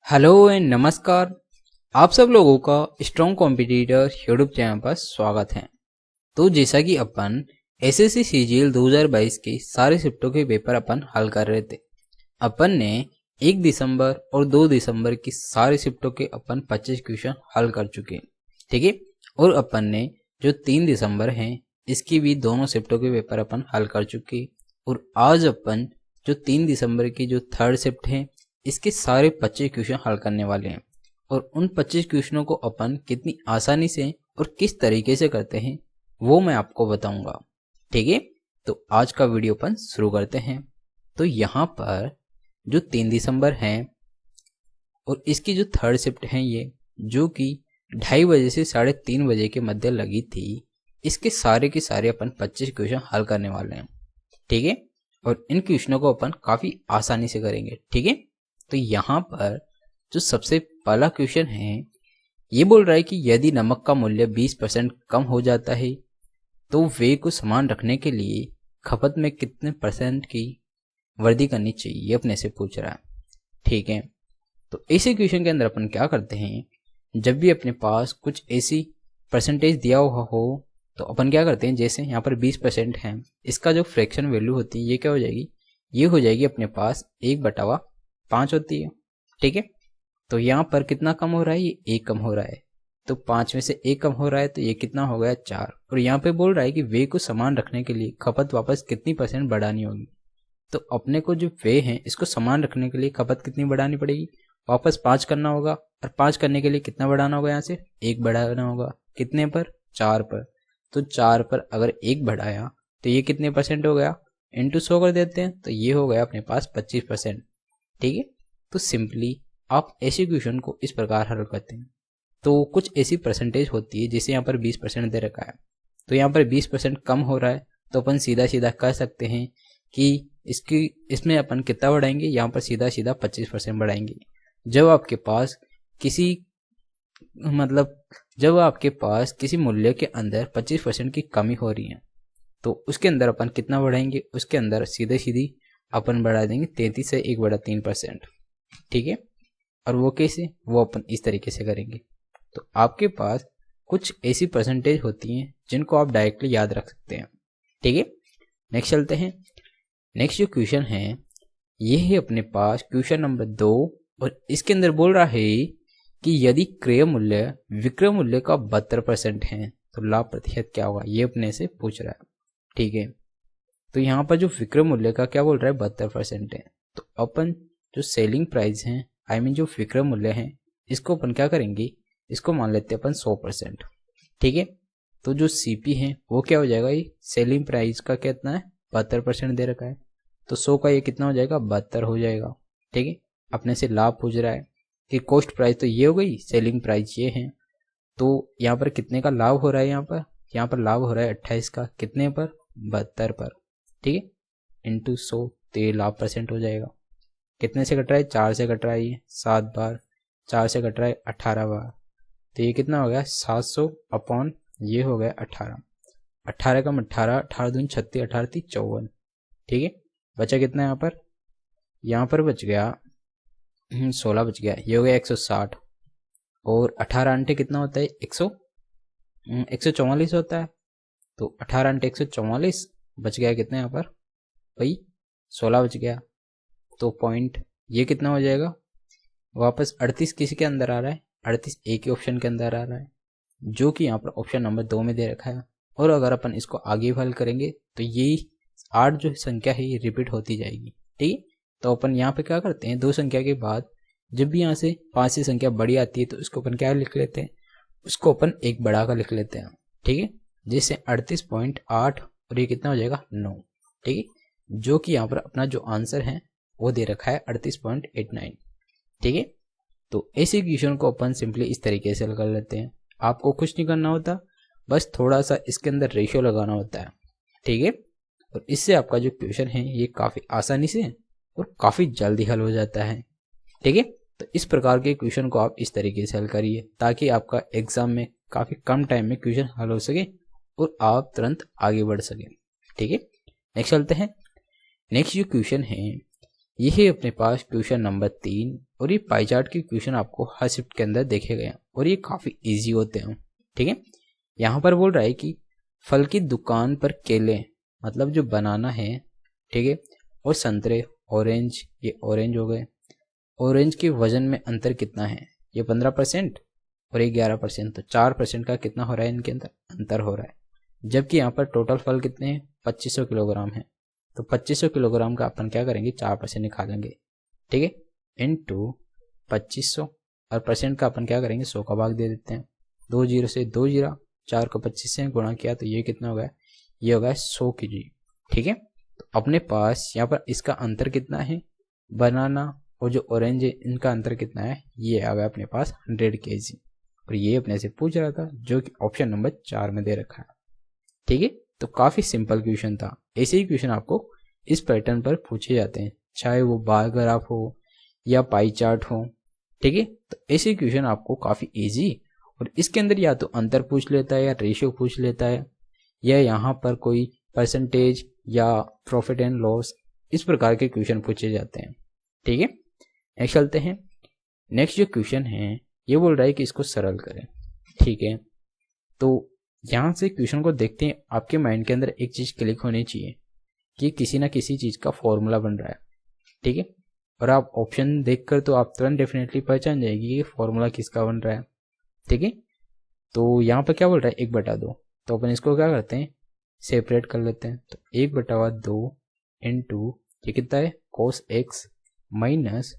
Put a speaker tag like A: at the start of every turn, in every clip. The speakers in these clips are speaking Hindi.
A: हेलो एंड नमस्कार। आप सब लोगों का स्ट्रॉन्ग कॉम्पिटिटर यूट्यूब चैनल पर स्वागत है। तो जैसा कि अपन एसएससी सीजीएल 2022 के सारे शिफ्टों के पेपर अपन हल कर रहे थे। अपन ने 1 दिसंबर और 2 दिसंबर की सारे शिफ्टों के अपन 25 क्वेश्चन हल कर चुके हैं, ठीक है। और अपन ने जो 3 दिसंबर हैं इसकी भी दोनों शिफ्टों के पेपर अपन हल कर चुके। और आज अपन जो 3 दिसंबर की जो थर्ड शिफ्ट है इसके सारे 25 क्वेश्चन हल करने वाले हैं। और उन 25 क्वेश्चनों को अपन कितनी आसानी से और किस तरीके से करते हैं वो मैं आपको बताऊंगा, ठीक है। तो आज का वीडियो अपन शुरू करते हैं। तो यहाँ पर जो 3 दिसंबर है और इसकी जो थर्ड शिफ्ट है ये जो कि 2:30 बजे से 3:30 बजे के मध्य लगी थी, इसके सारे के सारे अपन 25 क्वेश्चन हल करने वाले हैं, ठीक है। और इन क्वेश्चनों को अपन काफी आसानी से करेंगे, ठीक है। तो यहाँ पर जो सबसे पहला क्वेश्चन है ये बोल रहा है कि यदि नमक का मूल्य 20% कम हो जाता है तो वे को समान रखने के लिए खपत में कितने % की वृद्धि करनी चाहिए, ये अपने से पूछ रहा है, ठीक है। तो ऐसे क्वेश्चन के अंदर अपन क्या करते हैं, जब भी अपने पास कुछ ऐसी परसेंटेज दिया हुआ हो तो अपन क्या करते हैं, जैसे यहाँ पर 20% है, इसका जो फ्रैक्शन वैल्यू होती है ये क्या हो जाएगी, ये हो जाएगी अपने पास 1/5 होती है, ठीक है। तो यहाँ पर कितना कम हो रहा है, ये 1 कम हो रहा है, तो 5 में से 1 कम हो रहा है तो ये कितना हो गया 4। और यहाँ पे बोल रहा है कि वे को समान रखने के लिए खपत वापस कितनी % बढ़ानी होगी। तो अपने को जो वे है इसको समान रखने के लिए खपत कितनी बढ़ानी पड़ेगी, वापस 5 करना होगा। और 5 करने के लिए कितना बढ़ाना होगा, यहाँ से 1 बढ़ाना होगा, कितने पर, 4 पर। तो 4 पर अगर 1 बढ़ाया तो ये कितने % हो गया, इंटू 100 कर देते हैं तो ये हो गया अपने पास 25%, ठीक है। तो सिंपली आप ऐसे क्वेश्चन को इस प्रकार हल करते हैं। तो कुछ ऐसी परसेंटेज होती है, जैसे यहाँ पर 20% दे रखा है, तो यहाँ पर 20% कम हो रहा है तो अपन सीधा सीधा कह सकते हैं कि इसमें अपन कितना बढ़ाएंगे, यहाँ पर सीधा सीधा 25% बढ़ाएंगे। जब आपके पास किसी मूल्य के अंदर 25% की कमी हो रही है तो उसके अंदर अपन कितना बढ़ाएंगे, उसके अंदर सीधे सीधी अपन बढ़ा देंगे 33 से 1/3%, ठीक है। और वो कैसे, वो अपन इस तरीके से करेंगे। तो आपके पास कुछ ऐसी परसेंटेज होती हैं जिनको आप डायरेक्टली याद रख सकते हैं, ठीक है। नेक्स्ट चलते हैं। नेक्स्ट जो क्वेश्चन है ये है अपने पास क्वेश्चन नंबर 2। और इसके अंदर बोल रहा है कि यदि क्रय मूल्य विक्रय मूल्य का 72% है तो लाभ प्रतिशत क्या होगा, ये अपने से पूछ रहा है, ठीक है। तो यहाँ पर जो विक्रय मूल्य का क्या बोल रहा है 72% है, तो अपन जो सेलिंग प्राइस है जो विक्रय मूल्य है इसको अपन क्या करेंगे, इसको मान लेते हैं अपन 100%, ठीक है। तो जो सीपी है वो क्या हो जाएगा, ये सेलिंग प्राइस का कितना है 72% दे रखा है, तो 100 का ये कितना हो जाएगा 72 हो जाएगा, ठीक है। अपने से लाभ पूछ रहा है कि कॉस्ट प्राइस तो ये हो गई, सेलिंग प्राइस ये है, तो यहाँ पर कितने का लाभ हो रहा है, यहाँ पर लाभ हो रहा है 28 का, कितने पर 72 पर, ठीक है, इंटू 100 तो ये लाभ % हो जाएगा। कितने से कट रहा है, 4 से कट रहा है, ये 7 बार, 4 से कट रहा है 18 बार, तो ये कितना हो गया 700 अपॉन ये हो गया 18, 18 कम 18, 18 दूनी 36, 18 थी 54, ठीक है। बचा कितना यहाँ पर बच गया 16 बच गया, ये हो गया 160। और 18 अंटे कितना होता है 144 होता है, तो 18 अंटे 144 बच गया कितना यहाँ पर भाई 16 बच गया। तो पॉइंट ये कितना हो जाएगा, वापस 38 किसी के अंदर आ रहा है, 38 एक ही ऑप्शन के अंदर आ रहा है जो कि यहाँ पर ऑप्शन नंबर 2 में दे रखा है। और अगर अपन इसको आगे हल करेंगे तो ये 8 जो संख्या है ये रिपीट होती जाएगी, ठीक है। तो अपन यहाँ पे क्या करते हैं, 2 संख्या के बाद जब भी यहाँ से 5 से संख्या बड़ी आती है तो इसको अपन क्या लिख लेते हैं, उसको अपन 1 बढ़ा कर लिख लेते हैं, ठीक है। जैसे 38.8 और ये कितना हो जाएगा 9, ठीक है। जो कि यहाँ पर अपना जो आंसर है वो दे रखा है 38.89, ठीक है। तो ऐसे क्वेश्चन को अपन सिंपली इस तरीके से कर लेते हैं। आपको कुछ नहीं करना होता, बस थोड़ा सा इसके अंदर रेशियो लगाना होता है, ठीक है। और इससे आपका जो क्वेश्चन है ये काफ़ी आसानी से और काफ़ी जल्दी हल हो जाता है, ठीक है। तो इस प्रकार के क्वेश्चन को आप इस तरीके से हल करिए ताकि आपका एग्जाम में काफ़ी कम टाइम में क्वेश्चन हल हो सके और आप तुरंत आगे बढ़ सकें, ठीक है। नेक्स्ट चलते हैं। नेक्स्ट जो क्वेश्चन है ये है अपने पास क्वेश्चन नंबर 3 और ये पाई चार्ट के क्वेश्चन आपको हर शिफ्ट के अंदर देखे गए हैं और ये काफ़ी इजी होते हैं। ठीक है, यहाँ पर बोल रहा है कि फल की दुकान पर केले मतलब जो बनाना है, ठीक है, और संतरे ऑरेंज, ये ऑरेंज हो गए, ऑरेंज के वजन में अंतर कितना है, ये 15% और ये 11%, तो 4% का कितना हो रहा है इनके अंदर अंतर हो रहा है। जबकि यहाँ पर टोटल फल कितने हैं, 2500 किलोग्राम है, तो 2500 किलोग्राम का अपन क्या करेंगे 4% निकालेंगे, ठीक है, इनटू 2500 और परसेंट का अपन क्या करेंगे 100 का भाग दे देते हैं, 2 जीरो से 2 जीरो, 4 को 25 से गुणा किया तो ये कितना होगा, ये होगा 100 kg। ठीक है, तो अपने पास यहाँ पर इसका अंतर कितना है, बनाना और जो ऑरेंज है इनका अंतर कितना है, ये आ गया अपने पास 100 kg और ये अपने से पूछ रहा था जो कि ऑप्शन नंबर 4 में दे रखा है। ठीक है, तो काफ़ी सिंपल क्वेश्चन था। ऐसे ही क्वेश्चन आपको इस पैटर्न पर पूछे जाते हैं, चाहे वो बार ग्राफ हो या पाई चार्ट हो। ठीक है, तो ऐसे क्वेश्चन आपको काफ़ी इजी और इसके अंदर या तो अंतर पूछ लेता है या रेशियो पूछ लेता है या यहाँ पर कोई परसेंटेज या प्रॉफिट एंड लॉस, इस प्रकार के क्वेश्चन पूछे जाते हैं। ठीक है, नेक्स्ट चलते हैं। नेक्स्ट जो क्वेश्चन है ये बोल रहा है कि इसको सरल करें। ठीक है, तो यहाँ से क्वेश्चन को देखते हैं, आपके माइंड के अंदर एक चीज़ क्लिक होनी चाहिए कि किसी ना किसी चीज़ का फॉर्मूला बन रहा है। ठीक है, और आप ऑप्शन देखकर तो आप तुरंत डेफिनेटली पहचान जाएगी कि फॉर्मूला किसका बन रहा है। ठीक है, तो यहाँ पर क्या बोल रहा है 1/2, तो अपन इसको क्या करते हैं सेपरेट कर लेते हैं, तो 1/2 इंटू ये कितना है cos x माइनस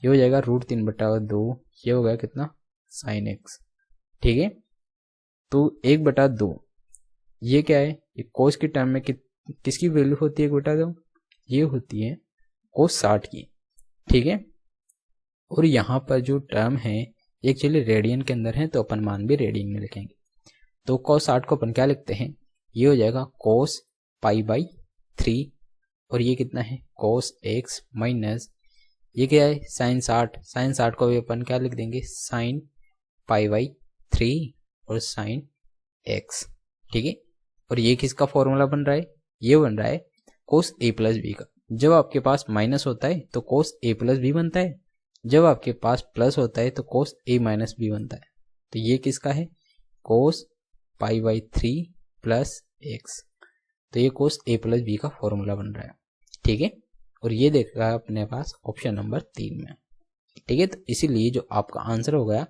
A: ये हो जाएगा √3/2, ये हो गया कितना sin x। ठीक है, तो 1/2 ये क्या है, ये cos के टर्म में किसकी वैल्यू होती है 1/2, ये होती है cos 60 की। ठीक है, और यहाँ पर जो टर्म है एक्चुअली रेडियन के अंदर है तो अपन मान भी रेडियन में लिखेंगे, तो cos 60 को अपन क्या लिखते हैं, ये हो जाएगा cos π/3 और ये कितना है cos x माइनस ये क्या है sin 60 को भी अपन क्या लिख देंगे sin π/3 और sin x। ठीक है, और ये किसका फॉर्मूला बन रहा है, ये बन रहा है cos a प्लस बी का। जब आपके पास माइनस होता है तो cos a प्लस बी बनता है, जब आपके पास प्लस होता है तो cos a माइनस बी बनता है। तो ये किसका है cos π/3 प्लस x, तो ये cos a प्लस बी का फॉर्मूला बन रहा है। ठीक है, और ये देख रहा है अपने पास ऑप्शन नंबर 3 में। ठीक है, तो इसीलिए जो आपका आंसर हो गया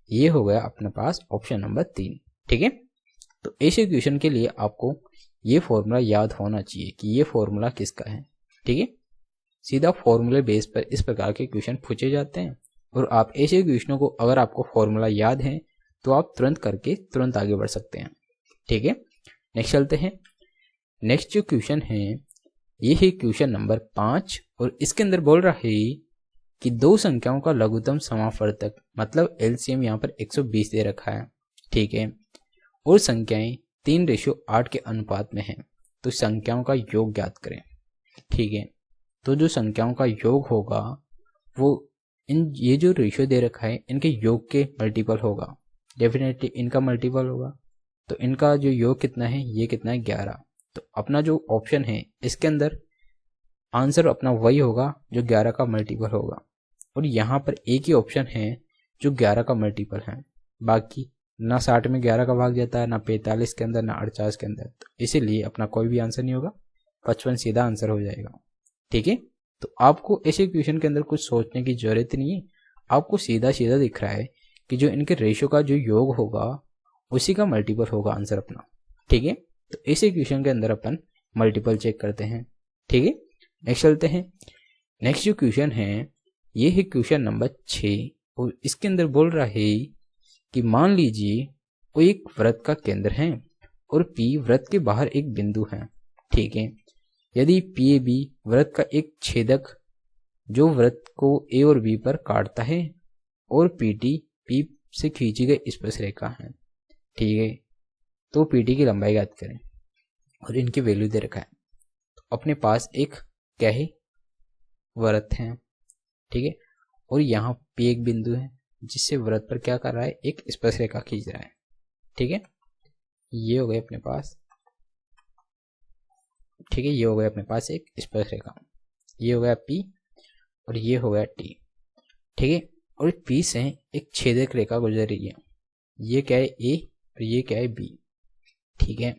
A: ये हो गया अपने पास ऑप्शन नंबर 3। ठीक है, तो ऐसे क्वेश्चन के लिए आपको ये फॉर्मूला याद होना चाहिए कि ये फॉर्मूला किसका है। ठीक है, सीधा फॉर्मूले बेस पर इस प्रकार के क्वेश्चन पूछे जाते हैं और आप ऐसे क्वेश्चनों को अगर आपको फॉर्मूला याद है तो आप तुरंत करके तुरंत आगे बढ़ सकते हैं। ठीक है, नेक्स्ट चलते हैं। नेक्स्ट जो क्वेश्चन है ये है क्वेश्चन नंबर 5 और इसके अंदर बोल रहा है कि दो संख्याओं का लघुत्तम समापवर्तक मतलब एलसीएम यहाँ पर 120 दे रखा है। ठीक है, और संख्याएं 3:8 के अनुपात में हैं, तो संख्याओं का योग ज्ञात करें। ठीक है, तो जो संख्याओं का योग होगा वो ये जो रेशियो दे रखा है इनके योग के मल्टीपल होगा, डेफिनेटली इनका मल्टीपल होगा। तो इनका जो योग कितना है, ये कितना है 11। तो अपना जो ऑप्शन है इसके अंदर आंसर अपना वही होगा जो 11 का मल्टीपल होगा, और यहाँ पर एक ही ऑप्शन है जो 11 का मल्टीपल है, बाकी ना 60 में 11 का भाग जाता है, ना 45 के अंदर, ना 48 के अंदर, तो इसीलिए अपना कोई भी आंसर नहीं होगा, 55 सीधा आंसर हो जाएगा। ठीक है, तो आपको ऐसे क्वेश्चन के अंदर कुछ सोचने की जरूरत नहीं है, आपको सीधा सीधा दिख रहा है कि जो इनके रेशियो का जो योग होगा उसी का मल्टीपल होगा आंसर अपना। ठीक है, तो ऐसे क्वेश्चन के अंदर अपन मल्टीपल चेक करते हैं। ठीक है, नेक्स्ट चलते हैं। नेक्स्ट जो क्वेश्चन है ये है क्वेश्चन नंबर 6 और इसके अंदर बोल रहा है कि मान लीजिए वो एक वृत्त का केंद्र है और पी वृत्त के बाहर एक बिंदु है। ठीक है, यदि पी ए बी वृत्त का एक छेदक जो वृत्त को ए और बी पर काटता है और पी टी पी से खींची गई स्पर्श रेखा है। ठीक है, तो पी टी की लंबाई ज्ञात करें और इनकी वैल्यू दे रखा है। तो अपने पास एक क्या है वृत्त है। ठीक है, और यहाँ पे एक बिंदु है जिससे वृत्त पर क्या कर रहा है एक स्पर्श रेखा खींच रहा है। ठीक है, ये हो गया अपने पास। ठीक है, ये हो गया अपने पास एक स्पर्श रेखा, ये हो गया पी और ये हो गया टी। ठीक है, और पी से एक छेदक रेखा गुजर रही है, ये क्या है ए और ये क्या है बी। ठीक है,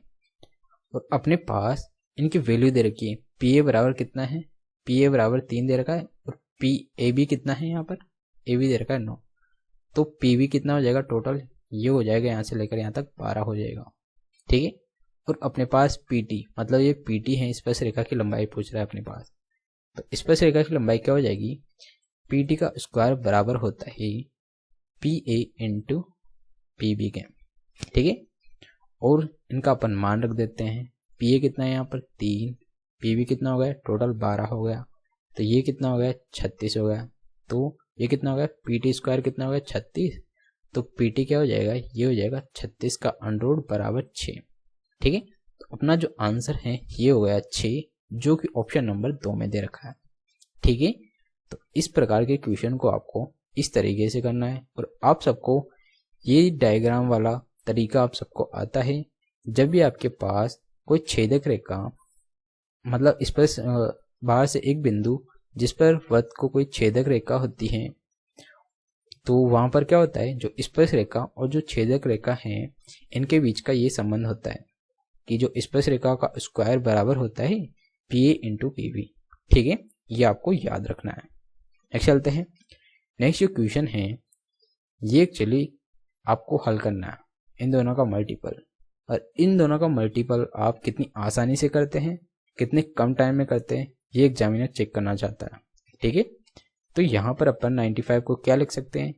A: और अपने पास इनकी वैल्यू दे रखी है, पी ए बराबर कितना है, पी ए बराबर 3 दे रखा है, और पी ए बी कितना है, यहाँ पर ए बी दे रखा है 9। तो पी बी कितना हो जाएगा टोटल, ये हो जाएगा यहाँ से लेकर यहाँ तक 12 हो जाएगा। ठीक है, और अपने पास पी टी, मतलब ये पी टी है, स्पर्श रेखा की लंबाई पूछ रहा है अपने पास। तो स्पर्श रेखा की लंबाई क्या हो जाएगी, पी टी का स्क्वायर बराबर होता है P A into P B के। ठीक है, और इनका अपन मान रख देते हैं, पी ए कितना है यहाँ पर 3, पी बी कितना हो गया टोटल 12 हो गया, तो ये कितना हो गया 36 हो गया। तो ये कितना हो गया, पी टी स्क्वायर कितना हो गया 36, तो पी टी क्या हो जाएगा, ये हो जाएगा 36 का अंडर बराबर 6। ठीक है, तो अपना जो आंसर है ये हो गया 6, जो कि ऑप्शन नंबर 2 में दे रखा है। ठीक है, तो इस प्रकार के क्वेश्चन को आपको इस तरीके से करना है, और आप सबको ये डायग्राम वाला तरीका आप सबको आता है। जब भी आपके पास कोई छेदक रेखा, मतलब इस पर बाहर से एक बिंदु जिस पर वृत्त को कोई छेदक रेखा होती है, तो वहां पर क्या होता है, जो स्पर्श रेखा और जो छेदक रेखा है इनके बीच का ये संबंध होता है कि जो स्पर्श रेखा का स्क्वायर बराबर होता है P A into P B. ठीक है, ये आपको याद रखना है। नेक्स्ट चलते हैं, नेक्स्ट जो क्वेश्चन है ये एक्चुअली आपको हल करना है इन दोनों का मल्टीपल, और इन दोनों का मल्टीपल आप कितनी आसानी से करते हैं, कितने कम टाइम में करते हैं, ये एग्जामिनर चेक करना चाहता है। ठीक है, तो यहाँ पर अपन 95 को क्या लिख सकते हैं,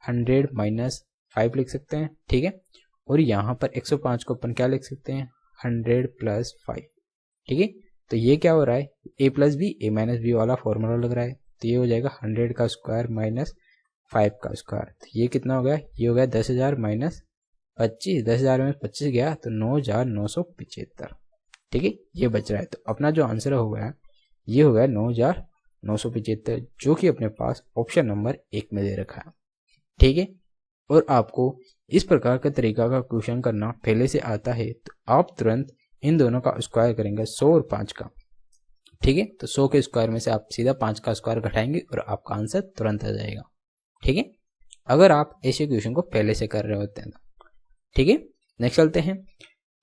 A: 100 माइनस 5 लिख सकते हैं। ठीक है, और यहाँ पर 105 को अपन क्या लिख सकते हैं, 100 प्लस 5। ठीक है, तो ये क्या हो रहा है, a plus B A minus B वाला फॉर्मूला लग रहा है, तो ये हो जाएगा 100 का स्क्वायर माइनस 5 का स्क्वायर। तो ये कितना हो गया, ये हो गया 10,000 माइनस 25, 10,000 में 25 गया तो 9,975। ठीक है, ये बच रहा है, तो अपना जो आंसर हो गया ये हो गया 9,975, जो कि अपने पास ऑप्शन नंबर 1 में दे रखा है। ठीक है, और आपको इस प्रकार का तरीका का क्वेश्चन करना पहले से आता है, तो आप तुरंत इन दोनों का स्क्वायर करेंगे 100 और 5 का। ठीक है, तो 100 के स्क्वायर में से आप सीधा 5 का स्क्वायर घटाएंगे और आपका आंसर तुरंत आ जाएगा। ठीक है, अगर आप ऐसे क्वेश्चन को पहले से कर रहे होते हैं तो। ठीक है, नेक्स्ट चलते हैं,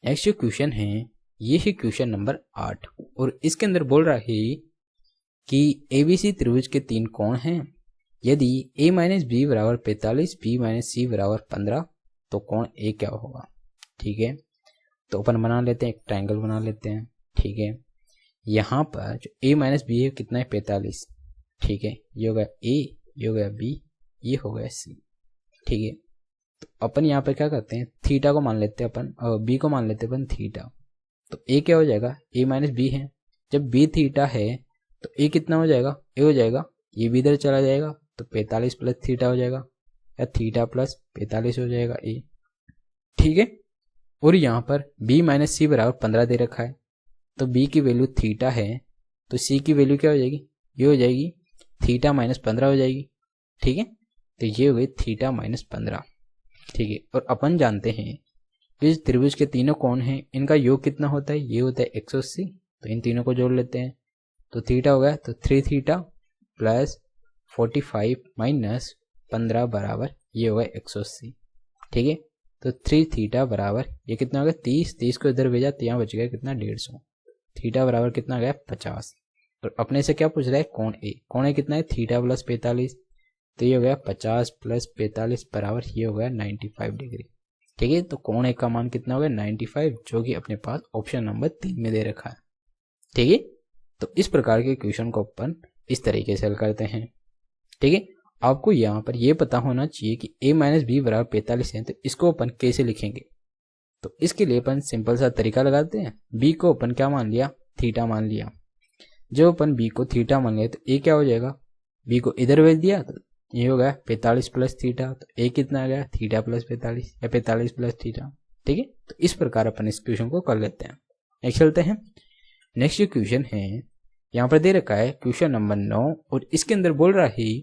A: नेक्स्ट जो क्वेश्चन है ये है क्वेश्चन नंबर 8, और इसके अंदर बोल रहा है कि एबीसी त्रिभुज के 3 कोण हैं, यदि a माइनस बी बराबर 45, b माइनस सी बराबर 15, तो कोण a क्या होगा। ठीक है, तो अपन बना लेते हैं, एक ट्रायंगल बना लेते हैं। ठीक है, यहाँ पर जो a माइनस बी है कितना है 45। ठीक है, ये हो गया a, ये हो गया b, ये हो गया c। ठीक है, तो अपन यहाँ पर क्या करते हैं, थीटा को मान लेते हैं अपन, और b को मान लेते हैं अपन थीटा। तो a क्या हो जाएगा, a माइनस बी है, जब b थीटा है तो a कितना हो जाएगा, a हो जाएगा, ये भी इधर चला जाएगा तो 45 प्लस थीटा हो जाएगा, या थीटा प्लस 45 हो जाएगा a। ठीक है, और यहाँ पर b माइनस सी बराबर 15 दे रखा है, तो b की वैल्यू थीटा है, तो c की वैल्यू क्या हो जाएगी, ये हो जाएगी थीटा माइनस 15 हो जाएगी। ठीक है, तो ये हो गई थीटा माइनस 15। ठीक है, और अपन जानते हैं कि त्रिभुज के तीनों कोण हैं इनका योग कितना होता है, ये होता है 180, तो इन तीनों को जोड़ लेते हैं, तो थीटा हो गया, तो 3 थीटा प्लस 45 माइनस 15 बराबर ये होगा 180। ठीक है, तो 3 थीटा बराबर ये कितना हो गया 30, 30 को इधर भेजा तो यहाँ बच गया कितना 150, थीटा बराबर कितना आ गया 50। और अपने से क्या पूछ रहा है, कोण ए कितना है थीटा प्लस 45, तो ये हो गया 50 प्लस 45 बराबर ये हो गया 95 डिग्री। ठीक है, तो कोण ए का मान कितना हो गया 95, जो कि अपने पास ऑप्शन नंबर 3 में दे रखा है। ठीक है, तो इस प्रकार के क्वेश्चन को अपन इस तरीके से हल करते हैं। ठीक है, आपको यहाँ पर यह पता होना चाहिए कि a माइनस बी बराबर 45 है, तो इसको अपन कैसे लिखेंगे। तो इसके लिए अपन सिंपल सा तरीका लगाते हैं, b को अपन क्या मान लिया, थीटा मान लिया। जब अपन b को थीटा मान लिया तो a क्या हो जाएगा, b को इधर भेज दिया तो ये हो गया 45 प्लस थीटा, तो a कितना आ गया थीटा प्लस 45 या 45 प्लस थीटा। ठीक है, तो इस प्रकार अपन इस क्वेश्चन को कर लेते हैं। नेक्स्ट चलते हैं, नेक्स्ट क्वेश्चन है यहाँ पर दे रखा है क्वेश्चन नंबर 9, और इसके अंदर बोल रहा है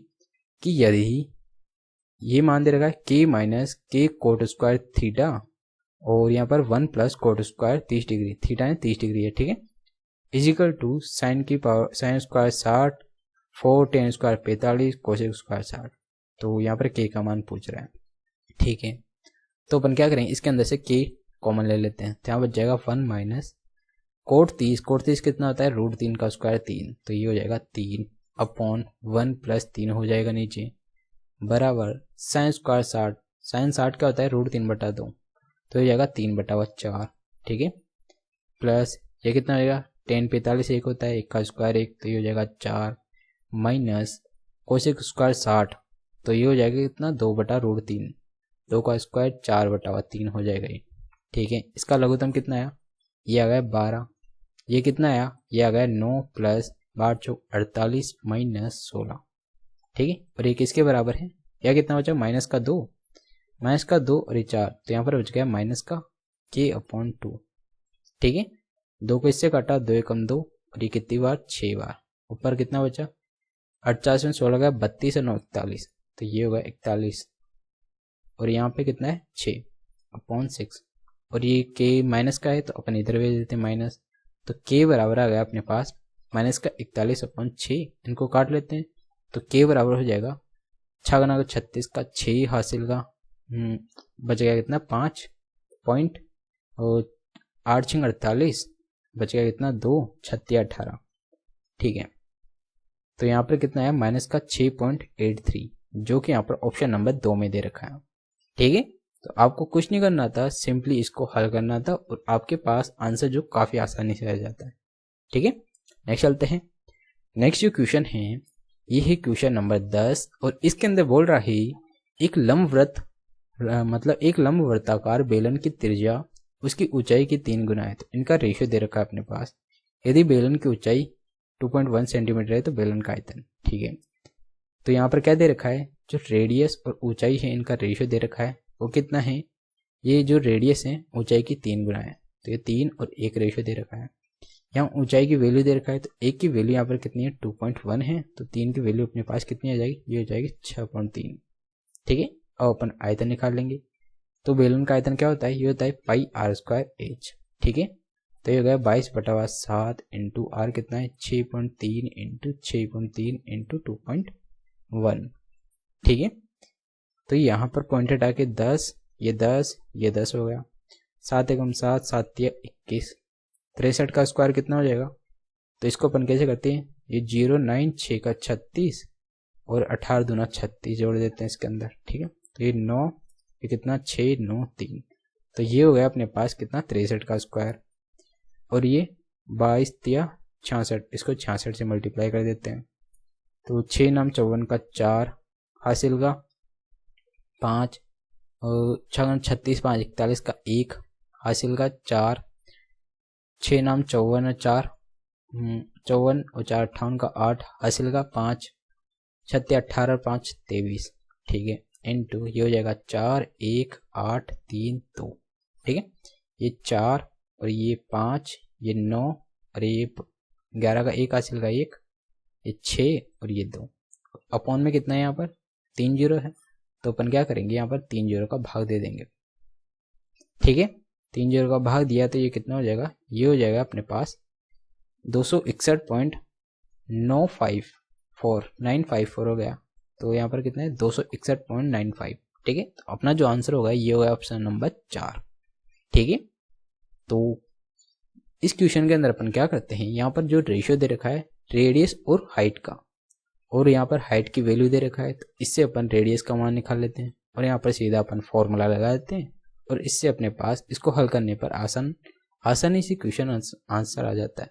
A: कि यदि ये मान दे रखा है k माइनस के कोट स्क्वायर थीटा, और यहाँ पर 1 plus coat square 30 degree, theta है 30 डिग्री है। ठीक है, इजिकल टू साइन की power sine square 60 4 tan square 45 cosec square 60। तो यहाँ पर के का मान पूछ रहा है। ठीक है, तो अपन क्या करेंगे, इसके अंदर से के कॉमन ले लेते हैं, तो यहाँ बच जाएगा 1 माइनस कोट 30 कितना होता है, √3 का स्क्वायर 3, तो ये हो जाएगा 3 अपॉन 1 प्लस 3 हो जाएगा नीचे, बराबर साइन स्क्वायर 60, साइन 60 क्या होता है, √3/2, तो हो जाएगा 3/4। ठीक है, प्लस ये कितना हो जाएगा, tan 45 1 होता है, 1 का स्क्वायर 1, तो ये हो जाएगा 4 माइनस कोसेक स्क्वायर 60, तो ये हो जाएगा कितना, 2/√3, 2 का स्क्वायर 4/3 हो जाएगा ये। ठीक है, इसका लघुत्तम कितना आया, ये आ गया 12, ये कितना आया, ये आ गया 9 प्लस 12 48 माइनस 16। ठीक है, और ये किसके बराबर है, या कितना बचा, -2 और ये 4, तो यहाँ पर बच गया माइनस का k/2। ठीक है, 2 को इससे काटा, 2 एकम 2, और ये कितनी बार, 6 बार, ऊपर कितना बचा, 48 में 16 गया 32 और 9 41, तो ये होगा 41, और यहाँ पे कितना है 6/6, और ये k माइनस का है तो अपन इधर भेज देते हैं माइनस, तो k बराबर आ गया अपने पास माइनस का 41/6, इनको काट लेते हैं, तो k बराबर हो जाएगा 6 गुना 36 का 6 हासिल का, बच गया कितना 5 पॉइंट, और 8 6 48, बच गया कितना 2 6 18। ठीक है, तो यहाँ पर कितना है, माइनस का 6.83, जो कि यहाँ पर ऑप्शन नंबर 2 में दे रखा है। ठीक है, तो आपको कुछ नहीं करना था, सिंपली इसको हल करना था और आपके पास आंसर जो काफ़ी आसानी से आ जाता है। ठीक है, नेक्स्ट चलते हैं। नेक्स्ट जो क्वेश्चन है ये है क्वेश्चन नंबर 10, और इसके अंदर बोल रहा है एक लंबवृत्ताकार बेलन की त्रिज्या उसकी ऊंचाई की 3 गुना है, तो इनका रेशियो दे रखा है अपने पास। यदि बेलन की ऊंचाई 2.1 सेंटीमीटर है तो बेलन का आयतन। ठीक है, तो यहाँ पर क्या दे रखा है, जो रेडियस और ऊंचाई है इनका रेशियो दे रखा है, वो कितना है, ये जो रेडियस है ऊंचाई की 3 गुना है, तो ये 3 और 1 रेशियो दे रखा है। यहाँ ऊंचाई की वैल्यू दे रखा है, तो 1 की वैल्यू यहाँ पर कितनी है, 2.1 है, तो 3 की वैल्यू अपने पास कितनी आ जाएगी, ये हो जाएगी 6.3। ठीक है, अब अपन आयतन निकाल लेंगे, तो बेलन का आयतन क्या होता है, ये होता है πr²h। ठीक है, तो ये हो गया 22/7 इंटू आर कितना है, 6.3 इंटू 6.3 इंटू 2.1। ठीक है, तो यहाँ पर पॉइंट हटा के 10, ये 10 हो गया, 7 एकम 7, 7 तिया 21, 63 का स्क्वायर कितना हो जाएगा, तो इसको अपन कैसे करते हैं, ये 0 9 6 का 36 और 18 दूना 36 जोड़ देते हैं इसके अंदर। ठीक है, तो ये 9, ये कितना 6 9 3, तो ये हो गया अपने पास कितना 63 का स्क्वायर, और ये 22 तिया 66, इसको 66 से मल्टीप्लाई कर देते हैं, तो 6 नाम 54 का 4 हासिल का 5, और 6 36 5 41 का 1 हासिल का 4, 6 नाम 54 और 4 54 और 4 58 का 8 हासिल का 5, 6 18 और 5 23। ठीक है, इनटू ये हो जाएगा 4 1 8 3 2। ठीक है, ये 4 और ये 5, ये 9 और ये 11 का 1 हासिल का 1, ये 6 और ये 2, अपॉन में कितना है, यहाँ पर 3 जीरो है, तो अपन क्या करेंगे, यहाँ पर 3 जीरो का भाग दे देंगे। ठीक है, 3 जीरो का भाग दिया तो ये कितना हो जाएगा, ये हो जाएगा अपने पास 261.954 हो गया, तो यहाँ पर कितना है 261.95। ठीक है, तो अपना जो आंसर होगा ये होगा ऑप्शन नंबर 4। ठीक है, तो इस क्वेश्चन के अंदर अपन क्या करते हैं, यहाँ पर जो रेशियो दे रखा है रेडियस और हाइट का, और यहाँ पर हाइट की वैल्यू दे रखा है, तो इससे अपन रेडियस का मान निकाल लेते हैं, और यहाँ पर सीधा अपन फॉर्मूला लगा देते हैं, और इससे अपने पास इसको हल करने पर आसानी से क्वेश्चन आंसर आ जाता है।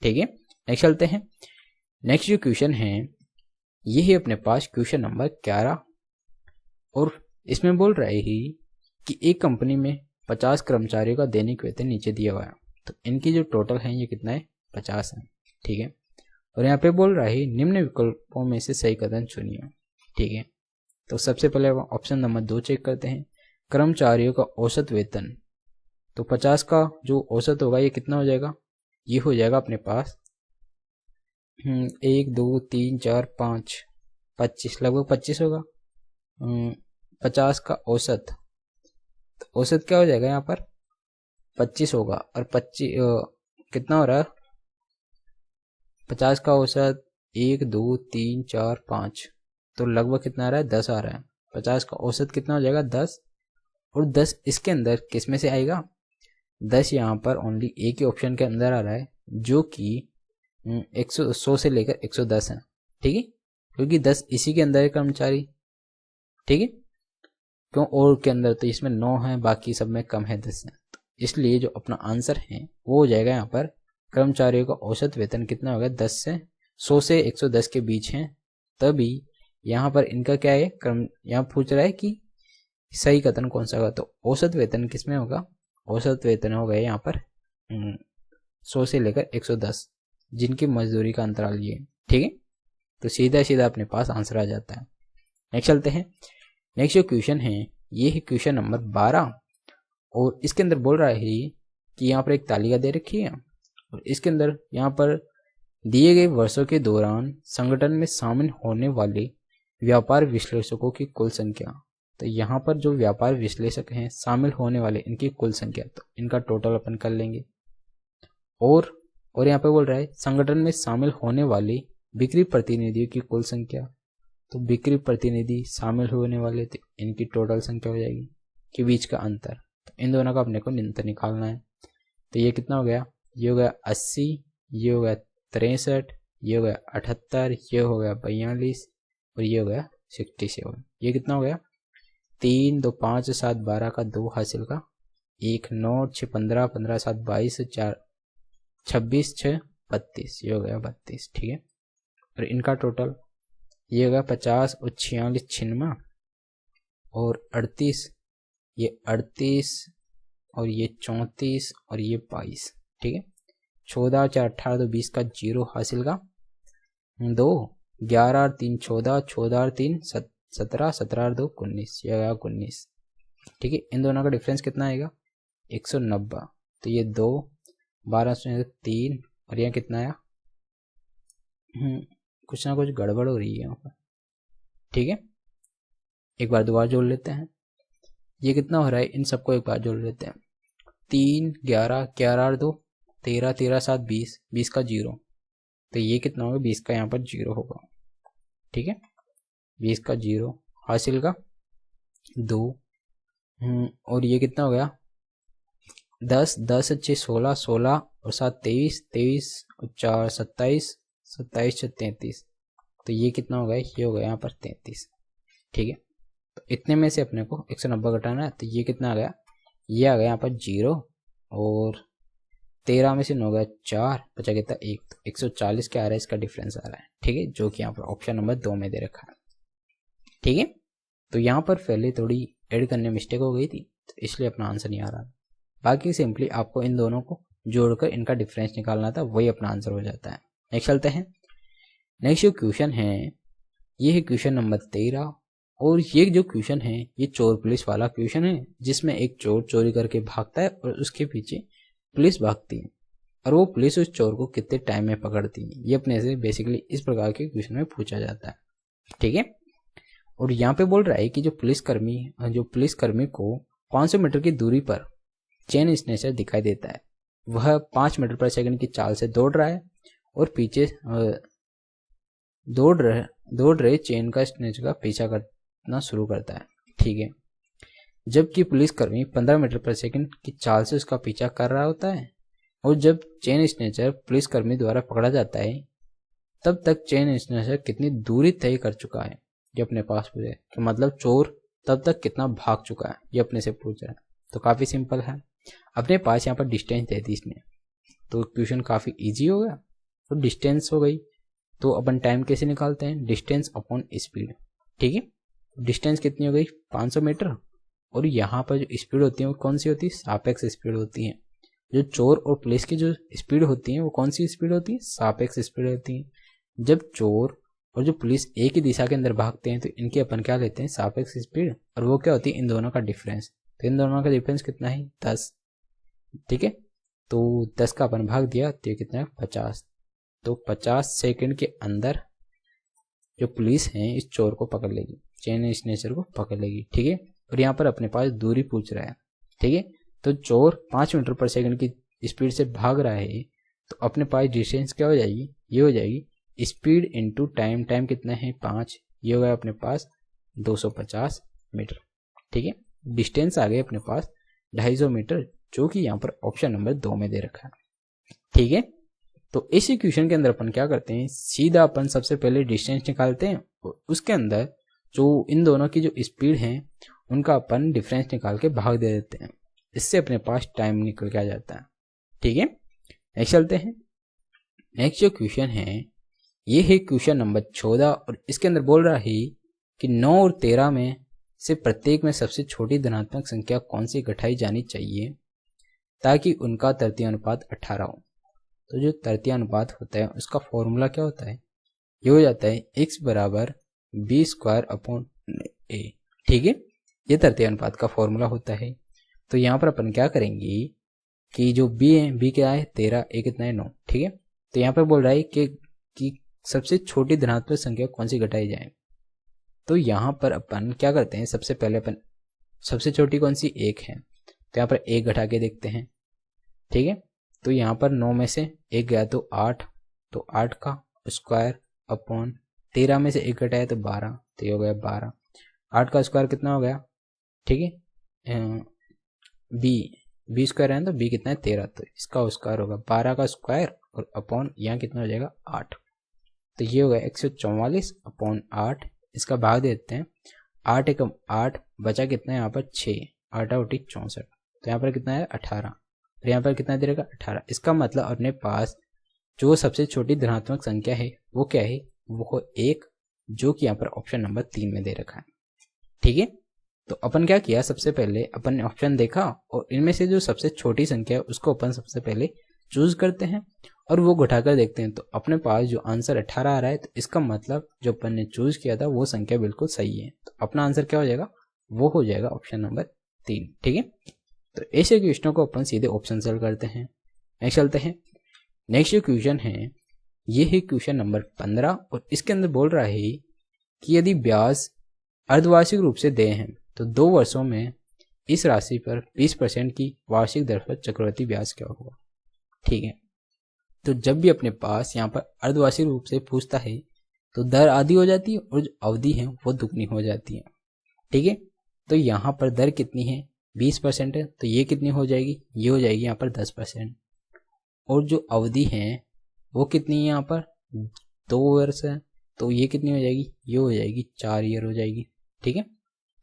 A: ठीक है, नेक्स्ट चलते हैं। नेक्स्ट जो क्वेश्चन है ये है अपने पास क्वेश्चन नंबर 11, और इसमें बोल रहे ही कि एक कंपनी में 50 कर्मचारियों का दैनिक वेतन नीचे दिया हुआ है, तो इनकी जो टोटल है ये कितना है 50 है। ठीक है, और यहाँ पे बोल रहा है निम्न विकल्पों में से सही कथन चुनिए। ठीक है, तो सबसे पहले ऑप्शन नंबर 2 चेक करते हैं, कर्मचारियों का औसत वेतन, तो 50 का जो औसत होगा ये कितना हो जाएगा, ये हो जाएगा अपने पास 1 2 3 4 5 25, लगभग 25 होगा। 50 का औसत, तो औसत क्या हो जाएगा, यहाँ पर 25 होगा, और 25 कितना हो रहा है, 50 का औसत 1 2 3 4 5, तो लगभग कितना आ रहा है 10 आ रहा है। 50 का औसत कितना हो जाएगा 10, और 10 इसके अंदर किस में से आएगा, 10 यहाँ पर ओनली एक ही ऑप्शन के अंदर आ रहा है जो कि 100 से लेकर 110 है। ठीक है, क्योंकि 10 इसी के अंदर है कर्मचारी। ठीक है, क्यों, और के अंदर तो इसमें 9 है, बाकी सब में कम है 10 है, तो इसलिए जो अपना आंसर है वो हो जाएगा यहाँ पर कर्मचारियों का औसत वेतन कितना होगा 100 से 110 के बीच है। तभी यहाँ पर इनका क्या है, यहाँ पूछ रहा है कि सही कथन कौन सा होगा, तो औसत वेतन किसमें होगा, औसत वेतन हो गया यहाँ पर 100 से लेकर 110, जिनकी मजदूरी का अंतराल ये है। ठीक है, तो सीधा सीधा अपने पास आंसर आ जाता है। नेक्स्ट चलते हैं। नेक्स्ट जो क्वेश्चन है ये है क्वेश्चन नंबर 12, और इसके अंदर बोल रहा है कि यहाँ पर एक तालिका दे रखी है, और इसके अंदर यहाँ पर दिए गए वर्षों के दौरान संगठन में शामिल होने वाले व्यापार विश्लेषकों की कुल संख्या। तो यहाँ पर जो व्यापार विश्लेषक हैं शामिल होने वाले, इनकी कुल संख्या, तो इनका टोटल अपन कर लेंगे। और यहाँ पे बोल रहा है संगठन में शामिल होने वाले बिक्री प्रतिनिधियों की कुल संख्या, तो बिक्री प्रतिनिधि शामिल होने वाले थे, इनकी टोटल संख्या हो जाएगी, के बीच का अंतर, तो इन दोनों का अपने को अंतर निकालना है। तो ये कितना हो गया, ये हो गया 80, ये हो गया 63, ये हो गया 78, ये हो गया 42, और ये हो गया 67। ये कितना हो गया, 3 2 5 7 12 का 2 हासिल का 1 9 6 15 15 7 22 4 26 6 32, ये हो गया 32। ठीक है, और इनका टोटल ये होगा 50 और 46 96 और 38, ये 38 और ये 34 और ये 22। ठीक है, 14 4 18 तो 20 का 0 हासिल का 2, 11 और 3 14, 14 और 3 17, 17 और 2 19, ये होगा 19। ठीक है, इन दोनों का डिफरेंस कितना आएगा 190, तो ये 2 12 से 3, और यहाँ कितना आया, कुछ ना कुछ गड़बड़ हो रही है यहाँ पर। ठीक है, एक बार दोबारा जोड़ लेते हैं, ये कितना हो रहा है, इन सबको एक बार जोड़ लेते हैं। 3 11 11 और 2 13, 13 7 20, 20 का 0, तो ये कितना होगा 20 का यहाँ पर 0 होगा। ठीक है, 20 का 0 हासिल का 2, और ये कितना हो गया 10 10 6 16 16 और 7 23 23 और 4 27 27 6 33, तो ये कितना होगा, ये होगा यहाँ पर 33। ठीक है, तो इतने में से अपने को 190 घटाना है, तो ये कितना आ गया, ये आ गया यहाँ पर 0, और 13 में से 9 गया 4, बचा कितना 1, तो 140 क्या आ रहा है, इसका डिफरेंस आ रहा है। ठीक है, जो कि यहाँ पर ऑप्शन नंबर 2 में दे रखा है। ठीक है, तो यहाँ पर पहले थोड़ी ऐड करने में मिस्टेक हो गई थी, तो इसलिए अपना आंसर नहीं आ रहा। बाकी सिंपली आपको इन दोनों को जोड़कर इनका डिफरेंस निकालना था, वही अपना आंसर हो जाता है। नेक्स्ट चलते हैं। नेक्स्ट जो क्वेश्चन है ये है क्वेश्चन नंबर 13, और ये जो क्वेश्चन है ये चोर पुलिस वाला क्वेश्चन है, जिसमें एक चोर चोरी करके भागता है और उसके पीछे पुलिस भागती है, और वो पुलिस उस चोर को कितने टाइम में पकड़ती है। ये अपने से बेसिकली इस प्रकार के क्वेश्चन में पूछा जाता है। ठीक है, और यहाँ पे बोल रहा है कि जो पुलिसकर्मी को 500 मीटर की दूरी पर चेन स्नेचर दिखाई देता है, वह 5 मीटर पर सेकंड की चाल से दौड़ रहा है और पीछे दौड़ रहे चेन का स्नेचर का पीछा करना शुरू करता है। ठीक है, जबकि पुलिसकर्मी 15 मीटर पर सेकंड की चाल से उसका पीछा कर रहा होता है, और जब चेन स्नेचर पुलिसकर्मी द्वारा पकड़ा जाता है तब तक चेन स्नेचर कितनी दूरी तय कर चुका है, ये अपने पास पूछा है कि मतलब चोर तब तक कितना भाग चुका है, ये अपने से पूछ रहा है। तो काफी सिंपल है, अपने पास यहाँ पर डिस्टेंस दे दी इसने, तो क्वेश्चन काफी इजी हो गया। तो डिस्टेंस हो गई, तो अपन टाइम कैसे निकालते हैं, डिस्टेंस अपॉन स्पीड। ठीक है, डिस्टेंस कितनी हो गई 500 मीटर, और यहाँ पर जो स्पीड होती है वो कौन सी होती है, सापेक्ष स्पीड होती है। जो चोर और पुलिस की जो स्पीड होती है वो कौन सी स्पीड होती है, सापेक्ष स्पीड होती है। जब चोर और जो पुलिस एक ही दिशा के अंदर भागते हैं तो इनकी अपन क्या लेते हैं, सापेक्ष स्पीड, और वो क्या होती है, इन दोनों का डिफरेंस। तो इन दोनों का डिफरेंस कितना है 10। ठीक है, तो 10 का अपन भाग दिया तो ये कितना है 50। तो 50 सेकंड के अंदर जो पुलिस है इस चोर को पकड़ लेगी, चेन स्नेचर को पकड़ लेगी। ठीक है, और यहाँ पर अपने पास दूरी पूछ रहा है। ठीक है, तो चोर 5 मीटर पर सेकंड की स्पीड से भाग रहा है, तो अपने पास डिस्टेंस क्या हो जाएगी, ये हो जाएगी स्पीड इंटू टाइम, टाइम कितना है 5, ये हो गया अपने पास 250 मीटर। ठीक है, डिस्टेंस आ गई अपने पास 250 मीटर, जो कि यहाँ पर ऑप्शन नंबर 2 में दे रखा है। ठीक है, तो इस इक्वेशन के अंदर अपन क्या करते हैं, सीधा अपन सबसे पहले डिस्टेंस निकालते हैं और उसके अंदर जो इन दोनों की जो स्पीड है उनका अपन डिफरेंस निकाल के भाग दे देते हैं, इससे अपने पास टाइम निकल के आ जाता है। ठीक है, नेक्स्ट चलते हैं। नेक्स्ट जो क्वेश्चन है ये है क्वेश्चन नंबर 14 और इसके अंदर बोल रहा है कि 9 और 13 में से प्रत्येक में सबसे छोटी धनात्मक संख्या कौन सी घटाई जानी चाहिए ताकि उनका तृतीय अनुपात 18 हो। तो जो तृतीय अनुपात होता है उसका फॉर्मूला क्या होता है, ये हो जाता है x बराबर बी स्क्वायर अपॉन ए। ठीक है, ये तृतीय अनुपात का फॉर्मूला होता है। तो यहाँ पर अपन क्या करेंगे कि जो b है, b क्या है 13, a कितना है 9। ठीक है, तो यहाँ पर बोल रहा है कि सबसे छोटी धनात्मक संख्या कौन सी घटाई जाए। तो यहाँ पर अपन क्या करते हैं, सबसे पहले अपन सबसे छोटी कौन सी 1 है, तो यहाँ पर 1 घटा के देखते हैं। ठीक है, तो यहाँ पर 9 में से 1 गया तो 8, तो 8 का स्क्वायर अपॉन 13 में से 1 घटाया तो 12, तो ये हो गया 12। 8 का स्क्वायर कितना हो गया, ठीक है, बी स्क्वायर है तो बी कितना है 13, तो इसका स्क्वायर होगा 12 का स्क्वायर और अपॉन यहाँ कितना हो जाएगा 8, तो ये होगा 144 अपॉन 8। इसका भाग देते हैं, 8 एकम 8 बचा कितना है यहाँ पर 6, 8 8 64, तो यहाँ पर कितना है 18, फिर यहाँ पर कितना दे रहेगा 18। इसका मतलब अपने पास जो सबसे छोटी धनात्मक संख्या है वो क्या है, वो 1, जो कि यहाँ पर ऑप्शन नंबर 3 में दे रखा है। ठीक है, तो अपन क्या किया, सबसे पहले अपन ने ऑप्शन देखा और इनमें से जो सबसे छोटी संख्या है उसको अपन सबसे पहले चूज करते हैं और वो घटाकर देखते हैं, तो अपने पास जो आंसर 18 आ रहा है, तो इसका मतलब जो अपन ने चूज किया था वो संख्या बिल्कुल सही है। तो अपना आंसर क्या हो जाएगा, वो हो जाएगा ऑप्शन नंबर 3। ठीक है, तो ऐसे क्वेश्चनों को अपन सीधे ऑप्शन सॉल्व करते हैं। नेक्स्ट चलते हैं। नेक्स्ट जो क्वेश्चन है ये है क्वेश्चन नंबर 15 और इसके अंदर बोल रहा है कि यदि ब्याज अर्धवार्षिक रूप से देय हैं तो 2 वर्षों में इस राशि पर 20% की वार्षिक दर पर चक्रवृद्धि ब्याज क्या होगा। ठीक है, तो जब भी अपने पास यहाँ पर अर्धवार्षिक रूप से पूछता है तो दर आधी हो जाती है और जो अवधि है वो दुगनी हो जाती है। ठीक है, तो यहाँ पर दर कितनी है 20% है, तो ये कितनी हो जाएगी, ये हो जाएगी यहाँ पर 10%। और जो अवधि है वो कितनी है यहाँ पर 2 वर्ष है, तो ये कितनी हो जाएगी, ये हो जाएगी 4 ईयर हो जाएगी। ठीक है,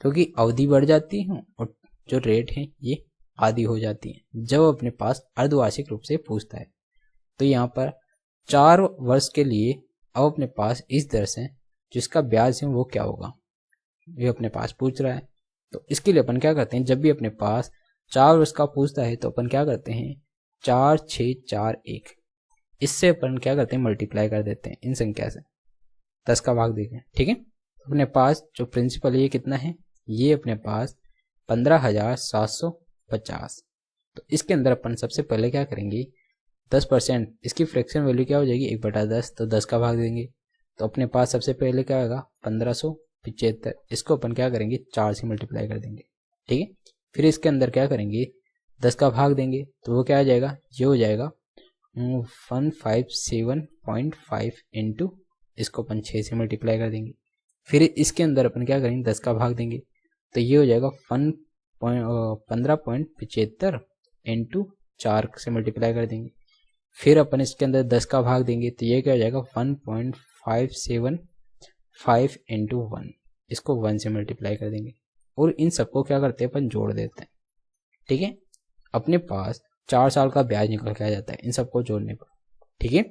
A: क्योंकि अवधि बढ़ जाती है और जो रेट है ये आधी हो जाती है जब अपने पास अर्धवार्षिक रूप से पूछता है। तो यहाँ पर 4 वर्ष के लिए अब अपने पास इस दर से जिसका ब्याज है वो क्या होगा, ये अपने पास पूछ रहा है। तो इसके लिए अपन क्या करते हैं, जब भी अपने पास 4 वर्ष का पूछता है तो अपन क्या करते हैं 4 6 4 1, इससे अपन क्या करते हैं मल्टीप्लाई कर देते हैं इन संख्या से, 10 का भाग देते हैं। ठीक है, अपने पास जो प्रिंसिपल है ये कितना है, ये अपने पास 15,750। तो इसके अंदर अपन सबसे पहले क्या करेंगे 10%, इसकी फ्रैक्शन वैल्यू क्या हो जाएगी 1/10, तो 10 का भाग देंगे। तो अपने पास सबसे पहले क्या होगा 1575, इसको अपन क्या करेंगे 4 से मल्टीप्लाई कर देंगे। ठीक है, फिर इसके अंदर क्या करेंगे 10 का भाग देंगे, तो वो क्या आ जाएगा, ये हो जाएगा 157.5 इंटू इसको अपन 6 से मल्टीप्लाई कर देंगे। फिर इसके अंदर अपन क्या करेंगे 10 का भाग देंगे, तो ये हो जाएगा 15.75 इंटू 4 से मल्टीप्लाई कर देंगे। फिर अपन इसके अंदर 10 का भाग देंगे, तो ये क्या हो जाएगा 1.575 इंटू 1, इसको 1 से मल्टीप्लाई कर देंगे और इन सबको क्या करते हैं अपन जोड़ देते हैं। ठीक है, अपने पास 4 साल का ब्याज निकल के आ जाता है इन सबको जोड़ने पर। ठीक है,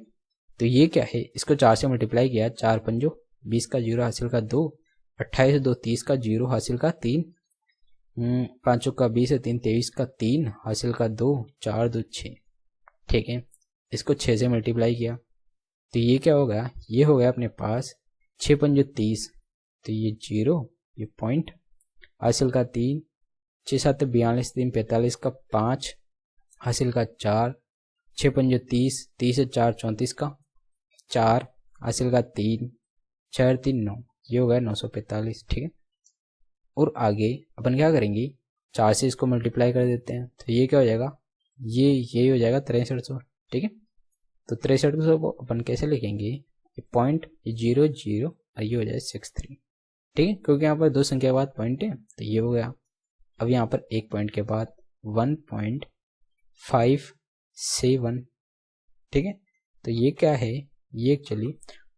A: तो ये क्या है, इसको 4 से मल्टीप्लाई किया, 4 पंजो 20 का 0 हासिल का 2, 28 2 30 का 0 हासिल का 3, 5 का 20 है 3 23 का 3 हासिल का 2, 4 2 6। ठीक है, इसको 6 से मल्टीप्लाई किया, तो ये क्या हो गया, ये हो गया अपने पास 6 पंजो 30, तो ये 0, ये पॉइंट हासिल का 3, 6 7 42 3 45 का 5 हासिल का 4, 6 पंजो 30, 30 4 34 का 4 हासिल का 3, 6 3 9, ये हो गया 945। ठीक है, और आगे अपन क्या करेंगे 4 से इसको मल्टीप्लाई कर देते हैं, तो ये क्या हो जाएगा, ये हो जाएगा 6300। ठीक है, तो 6300 को अपन कैसे लिखेंगे, ये पॉइंट, ये 0 0 और ये हो जाए 63, ठीक है, क्योंकि यहाँ पर दो संख्या के बाद पॉइंट है तो ये हो गया। अब यहाँ पर एक पॉइंट के बाद 1.57, ठीक है, तो ये क्या है, ये एक्चुअली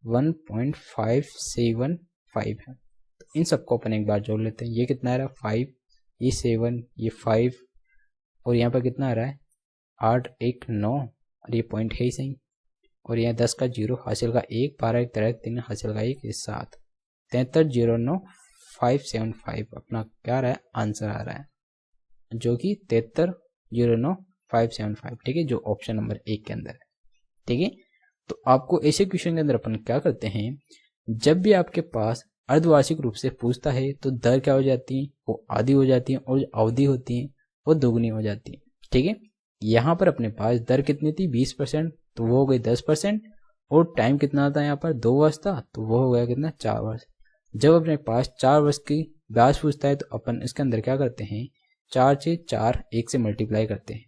A: 1.575 है। तो इन सबको अपन एक बार जोड़ लेते हैं। ये कितना आ रहा है 5, ये 7, ये 5 और यहाँ पर कितना आ रहा है 8 1 9 और ये पॉइंट है ही सही, और यहाँ 10 का 0 हासिल का 1, 12 1 13 3 हासिल का 1, ये 7, 7309,575 अपना क्या आ रहा है आंसर आ रहा है, जो कि 7309,575, ठीक है, जो ऑप्शन नंबर 1 के अंदर है, ठीक है। तो आपको ऐसे क्वेश्चन के अंदर अपन क्या करते हैं, जब भी आपके पास अर्धवार्षिक रूप से पूछता है तो दर क्या हो जाती है, वो आधी हो जाती है, और जो अवधि होती है वो दोगुनी हो जाती है, ठीक है। यहाँ पर अपने पास दर कितनी थी 20%, तो वो हो गई 10%, और टाइम कितना था यहाँ पर 2 वर्ष था, तो वो हो गया कितना 4 वर्ष। जब अपने पास 4 वर्ष की ब्याज पूछता है तो अपन इसके अंदर क्या करते हैं, 4 से 4 1 से मल्टीप्लाई करते हैं।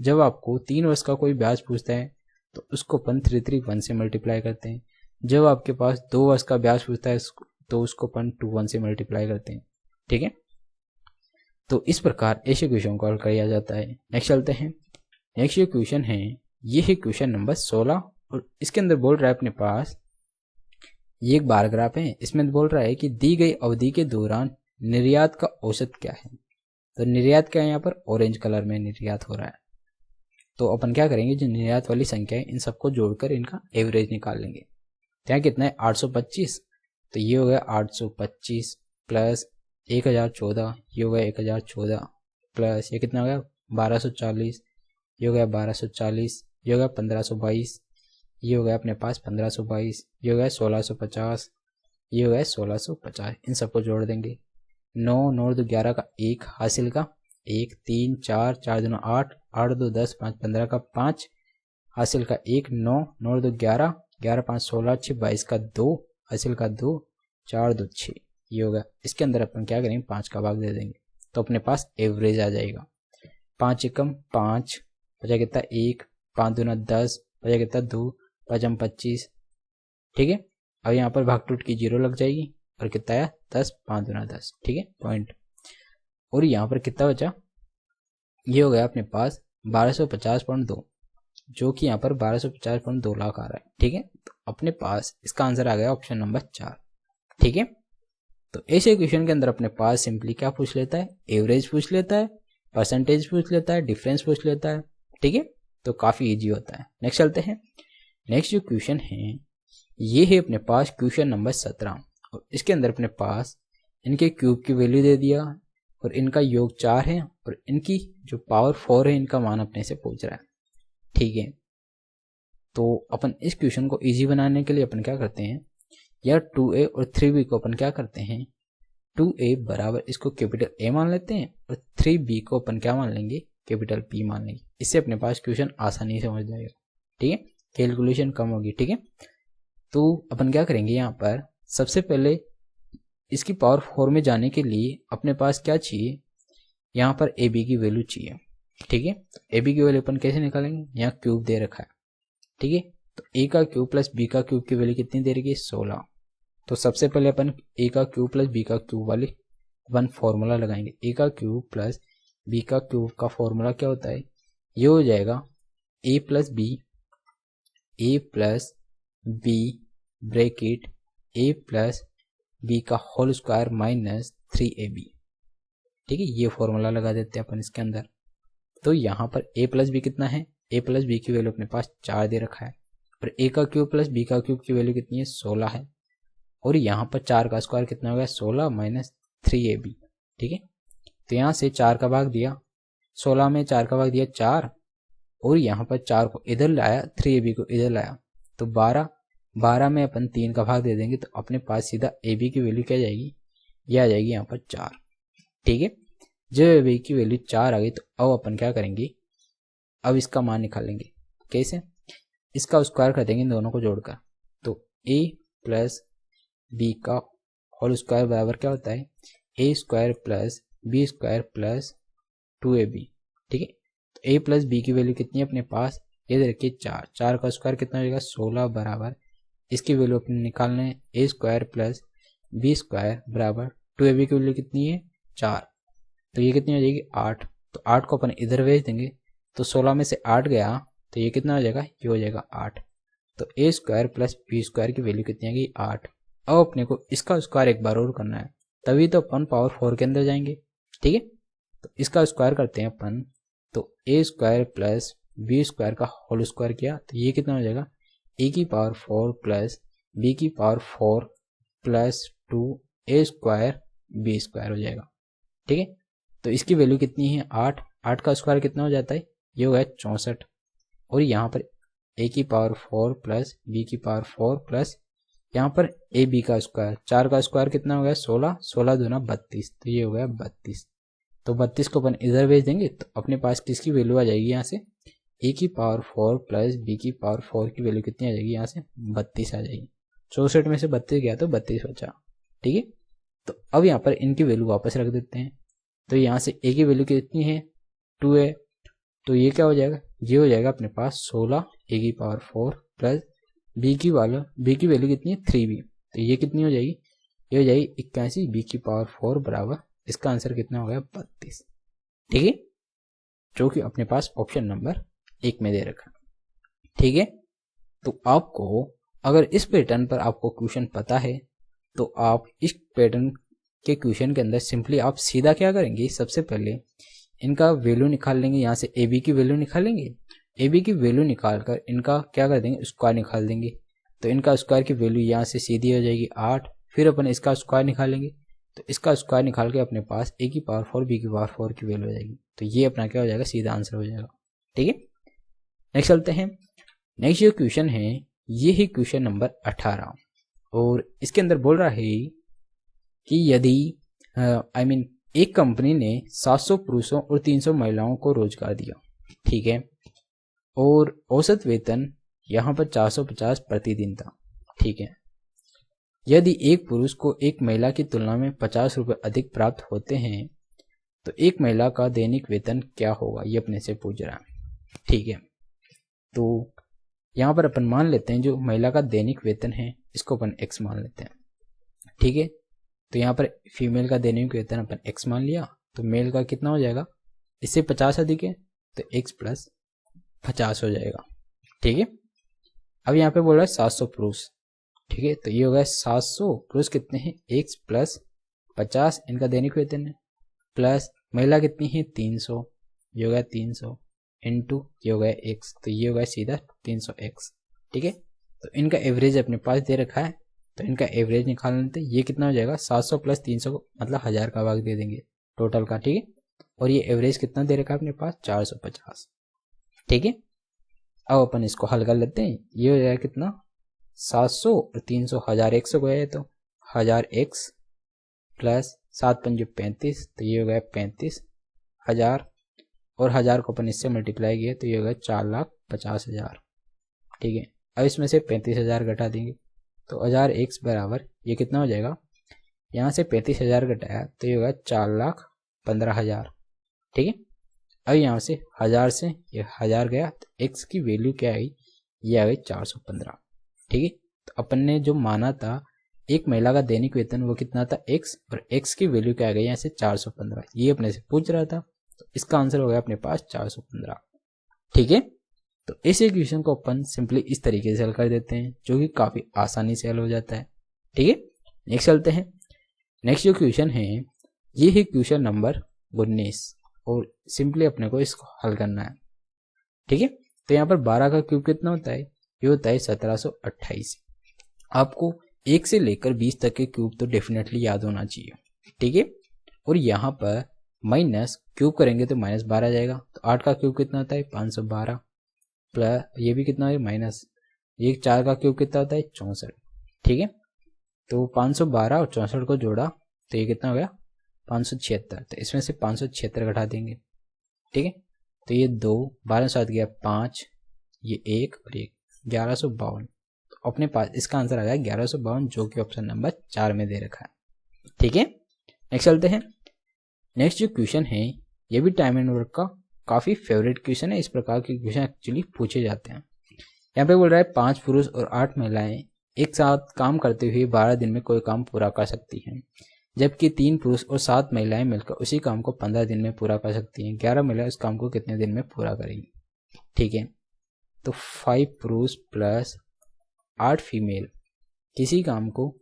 A: जब आपको 3 वर्ष का कोई ब्याज पूछता है तो उसको अपन 331 से मल्टीप्लाई करते हैं। जब आपके पास 2 वर्ष का ब्याज पूछता है तो उसको अपन 21 से मल्टीप्लाई करते हैं, ठीक है। तो इस प्रकार ऐसे क्वेश्चन को हल किया जाता है। नेक्स्ट चलते हैं। नेक्स्ट जो क्वेश्चन है ये है क्वेश्चन नंबर 16, और इसके अंदर बोल रहा है अपने पास, ये एक बार ग्राफ है, इसमें बोल रहा है कि दी गई अवधि के दौरान निर्यात का औसत क्या है। तो निर्यात क्या है, यहाँ पर ऑरेंज कलर में निर्यात हो रहा है। तो अपन क्या करेंगे, जो निर्यात वाली संख्या है इन सबको जोड़कर इनका एवरेज निकाल लेंगे। तो यहाँ कितना है 825, तो ये हो गया 825 प्लस 1014, ये हो गया 1014 प्लस ये कितना हो गया 1240, ये हो गया 1240, ये हो गया 1522, ये हो गया अपने पास 1522, ये हो गया 1650, ये हो गया 1650, इन सबको जोड़ देंगे। 9 9 2 11 का 1 हासिल का 1, 3 4 4 2 8 8 2 10 5 15 का 5 हासिल का 1, 9 9 2 11 11 5 16 6 22 का 2 हासिल का 2 4 2 6, ये होगा। इसके अंदर अपन क्या करेंगे 5 का भाग दे देंगे तो अपने पास एवरेज आ जाएगा। 5 एकम 5, बचा कितना 1, 5 दूना 10, बचा कितना 2, 5 25, ठीक है। अब यहाँ पर भाग टूट की 0 लग जाएगी और कितना आया 10, 5 दूना 10, ठीक है पॉइंट। और यहाँ पर कितना बचा, ये हो गया अपने पास 1250.2, जो कि यहाँ पर 1250.2 लाख आ रहा है, ठीक है। तो अपने पास इसका आंसर आ गया ऑप्शन नंबर 4, ठीक है। तो ऐसे क्वेश्चन के अंदर अपने पास सिंपली क्या पूछ लेता है, एवरेज पूछ लेता है, परसेंटेज पूछ लेता है, डिफरेंस पूछ लेता है, ठीक है। तो काफी इजी होता है। नेक्स्ट चलते हैं। नेक्स्ट जो क्वेश्चन है ये है अपने पास क्वेश्चन नंबर 17, और इसके अंदर अपने पास इनके क्यूब की वैल्यू दे दिया और इनका योग 4 है और इनकी जो पावर 4 है इनका मान अपने से पूछ रहा है, ठीक है। तो अपन इस क्वेश्चन को इजी बनाने के लिए अपन क्या करते हैं, या 2a और 3b को अपन क्या करते हैं, 2a बराबर इसको कैपिटल A मान लेते हैं और 3b को अपन क्या मान लेंगे, कैपिटल P मान लेंगे। इससे अपने पास क्वेश्चन आसानी से समझ जाएगा, ठीक है, कैलकुलेशन कम होगी, ठीक है। तो अपन क्या करेंगे, यहाँ पर सबसे पहले इसकी पावर 4 में जाने के लिए अपने पास क्या चाहिए, यहाँ पर AB की वैल्यू चाहिए, ठीक है। AB की वैल्यू अपन कैसे निकालेंगे, यहाँ क्यूब दे रखा है, ठीक है। तो A का क्यूब प्लस B का क्यूब की वैल्यू कितनी दे रही है 16। तो सबसे पहले अपन A का क्यूब प्लस B का क्यूब वाली वन फॉर्मूला लगाएंगे। A का क्यूब प्लस B का क्यूब का फॉर्मूला क्या होता है, ये हो जाएगा A plus B bracket A plus B का होल स्क्वायर माइनस 3AB, ठीक है। ये फॉर्मूला लगा देते हैं अपन इसके अंदर। तो यहाँ पर A प्लस B कितना है, A प्लस B की वैल्यू अपने पास 4 दे रखा है, और A का क्यूब प्लस B का क्यूब की वैल्यू कितनी है 16 है, और यहाँ पर 4 का स्क्वायर कितना हो गया 16 माइनस 3AB, ठीक है। तो यहाँ से 4 का भाग दिया, 16 में 4 का भाग दिया 4, और यहाँ पर 4 को इधर लाया, 3AB को इधर लाया, तो 12 में अपन 3 का भाग दे देंगे तो अपने पास सीधा AB की वैल्यू क्या जाएगी, ये आ जाएगी यहाँ पर 4, ठीक है। जब AB की वैल्यू 4 आ गई तो अब अपन क्या करेंगे, अब इसका मान निकालेंगे। कैसे, इसका स्क्वायर कर देंगे दोनों को जोड़कर। तो A प्लस B का होल स्क्वायर बराबर क्या होता है, A square plus B square plus 2AB, ठीक है। तो A प्लस B की वैल्यू कितनी है अपने पास, ये दे रखिए 4, 4 का स्क्वायर कितना हो जाएगा 16 बराबर इसकी वैल्यू अपने निकालना है। ए स्क्वायर प्लस बी स्क्वायर बराबर 2ab की वैल्यू कितनी है 4, तो ये कितनी हो जाएगी 8। तो 8 को अपन इधर भेज देंगे तो 16 में से 8 गया तो ये कितना हो जाएगा, ये हो जाएगा 8। तो ए स्क्वायर प्लस बी स्क्वायर की वैल्यू कितनी आ गई 8। अब अपने को इसका स्क्वायर एक बार और करना है, तभी तो अपन पावर 4 के अंदर जाएंगे। ठीक है, तो इसका स्क्वायर करते हैं अपन, तो ए स्क्वायर प्लस बी स्क्वायर का होल स्क्वायर किया तो ये कितना हो जाएगा, ए की पावर 4 प्लस बी की पावर 4 प्लस 2 ए स्क्वायर बी स्क्वायर हो जाएगा। ठीक है, तो इसकी वैल्यू कितनी है 8, 8 का स्क्वायर कितना हो जाता है, ये हो गया 64। और यहाँ पर ए की पावर 4 प्लस बी की पावर 4 प्लस यहाँ पर ए बी का स्क्वायर, 4 का स्क्वायर कितना हो गया 16, 16 दूना 32, तो ये हो गया 32। तो 32 को अपन इधर भेज देंगे तो अपने पास किसकी वैल्यू आ जाएगी यहाँ से, ए की पावर 4 प्लस बी की पावर 4 की वैल्यू कितनी आ जाएगी यहाँ से 32 आ जाएगी। 64 में से 32 गया तो 32 बचा। ठीक है, तो अब यहाँ पर इनकी वैल्यू वापस रख देते हैं। तो यहाँ से ए की वैल्यू कितनी है 2 है, तो ये क्या हो जाएगा, ये हो जाएगा अपने पास 16 ए की पावर 4 प्लस बी की वैल्यू कितनी है 3b, तो ये कितनी हो जाएगी, ये हो जाएगी 81 बी की पावर 4 बराबर, इसका आंसर कितना हो गया 32। ठीक है, जो कि अपने पास ऑप्शन नंबर 1 में दे रखा। ठीक है, तो आपको अगर इस पैटर्न पर आपको क्वेश्चन पता है तो आप इस पैटर्न के क्वेश्चन के अंदर सिंपली आप सीधा क्या करेंगे, सबसे पहले इनका वैल्यू निकाल लेंगे, यहाँ से ए बी की वैल्यू निकालेंगे, ए बी की वैल्यू निकाल कर इनका क्या कर देंगे स्क्वायर निकाल देंगे। तो इनका स्क्वायर की वैल्यू यहाँ से सीधी हो जाएगी 8, फिर अपन इसका स्क्वायर निकालेंगे तो इसका स्क्वायर निकाल के अपने पास ए की पावर 4 बी की पावर 4 की वैल्यू हो जाएगी। तो ये अपना क्या हो जाएगा, सीधा आंसर हो जाएगा। ठीक है, नेक्स्ट चलते हैं। नेक्स्ट जो क्वेश्चन है ये है क्वेश्चन नंबर 18 और इसके अंदर बोल रहा है कि यदि एक कंपनी ने 700 पुरुषों और 300 महिलाओं को रोजगार दिया, ठीक है, और औसत वेतन यहाँ पर 450 प्रतिदिन था। ठीक है, यदि एक पुरुष को एक महिला की तुलना में 50 रुपये अधिक प्राप्त होते हैं तो एक महिला का दैनिक वेतन क्या होगा, ये अपने से पूछ रहा है। ठीक है, तो यहाँ पर अपन मान लेते हैं जो महिला का दैनिक वेतन है इसको अपन x मान लेते हैं। ठीक है, तो यहाँ पर फीमेल का दैनिक वेतन अपन x मान लिया, तो मेल का कितना हो जाएगा, इससे 50 अधिक है तो x प्लस 50 हो जाएगा। ठीक है, अब यहाँ पे बोल रहा है 700 पुरुष। ठीक है, तो ये हो गया 700 पुरुष कितने हैं x प्लस 50 इनका दैनिक वेतन है, प्लस महिला कितनी है 300, ये हो गया 300 इंटू ये हो गया x, तो ये हो गया सीधा 300x। ठीक है, तो इनका एवरेज अपने पास दे रखा है तो इनका एवरेज निकाल लेते हैं। ये कितना हो जाएगा 700 प्लस 300 को मतलब 1000 का भाग दे देंगे टोटल का। ठीक है, और ये एवरेज कितना दे रखा है अपने पास 450। ठीक है, अब अपन इसको हल कर लेते हैं। ये हो जाएगा कितना 700 और 300 1000x हो गया, तो 1000x प्लस 7 पंजे 35, तो ये हो गया 35,000 और 1000 को अपन इससे मल्टीप्लाई किया तो ये हो गया 4,50,000। ठीक है, अब इसमें से 35,000 घटा देंगे तो 1000x बराबर ये कितना हो जाएगा, यहाँ से 35,000 घटाया तो ये होगा 4,15,000। ठीक है, अब यहाँ से 1000 से ये 1000 गया तो x की वैल्यू क्या आई, ये आ गई 415। ठीक है, तो अपन ने जो माना था एक महिला का दैनिक वेतन वो कितना था x, और x की वैल्यू क्या आ गई यहाँ से 415, ये अपने से पूछ रहा था, तो इसका आंसर हो गया अपने पास 415। ठीक है, तो इस इक्वेशन को अपन सिंपली इस तरीके से हल कर देते हैं जो कि काफी आसानी से हल हो जाता है। ठीक है, नेक्स्ट चलते हैं। नेक्स्ट जो क्वेश्चन है ये है क्वेश्चन नंबर 19 और सिंपली अपने को इसको हल करना है। ठीक है, तो यहाँ पर 12 का क्यूब कितना होता है, ये होता है 1728। आपको 1 से लेकर 20 तक के क्यूब तो डेफिनेटली याद होना चाहिए। ठीक है, और यहाँ पर माइनस क्यूब करेंगे तो -12 आ जाएगा, तो 8 का क्यूब कितना होता है 512, प्लस ये भी कितना है माइनस, ये 4 का क्यूब कितना होता है 64। ठीक है, तो 512 और 64 को जोड़ा तो ये कितना हो गया 576, तो इसमें से 576 घटा देंगे। ठीक है, तो ये 2 12 साथ गया 5, ये 1 और 1 1152, तो अपने पास इसका आंसर आ गया 1152 जो कि ऑप्शन नंबर 4 में दे रखा है। ठीक है, नेक्स्ट चलते हैं। नेक्स्ट जो क्वेश्चन है ये भी टाइम एंड वर्क का काफी फेवरेट क्वेश्चन है। इस प्रकार के क्वेश्चन एक्चुअली पूछे जाते हैं। यहाँ पे बोल रहा है 5 पुरुष और 8 महिलाएं एक साथ काम करते हुए 12 दिन में कोई काम पूरा कर सकती हैं, जबकि 3 पुरुष और 7 महिलाएं मिलकर उसी काम को 15 दिन में पूरा कर सकती हैं। 11 महिलाएं उस काम को कितने दिन में पूरा करेंगी? ठीक है, तो 5 पुरुष प्लस 8 फीमेल किसी काम को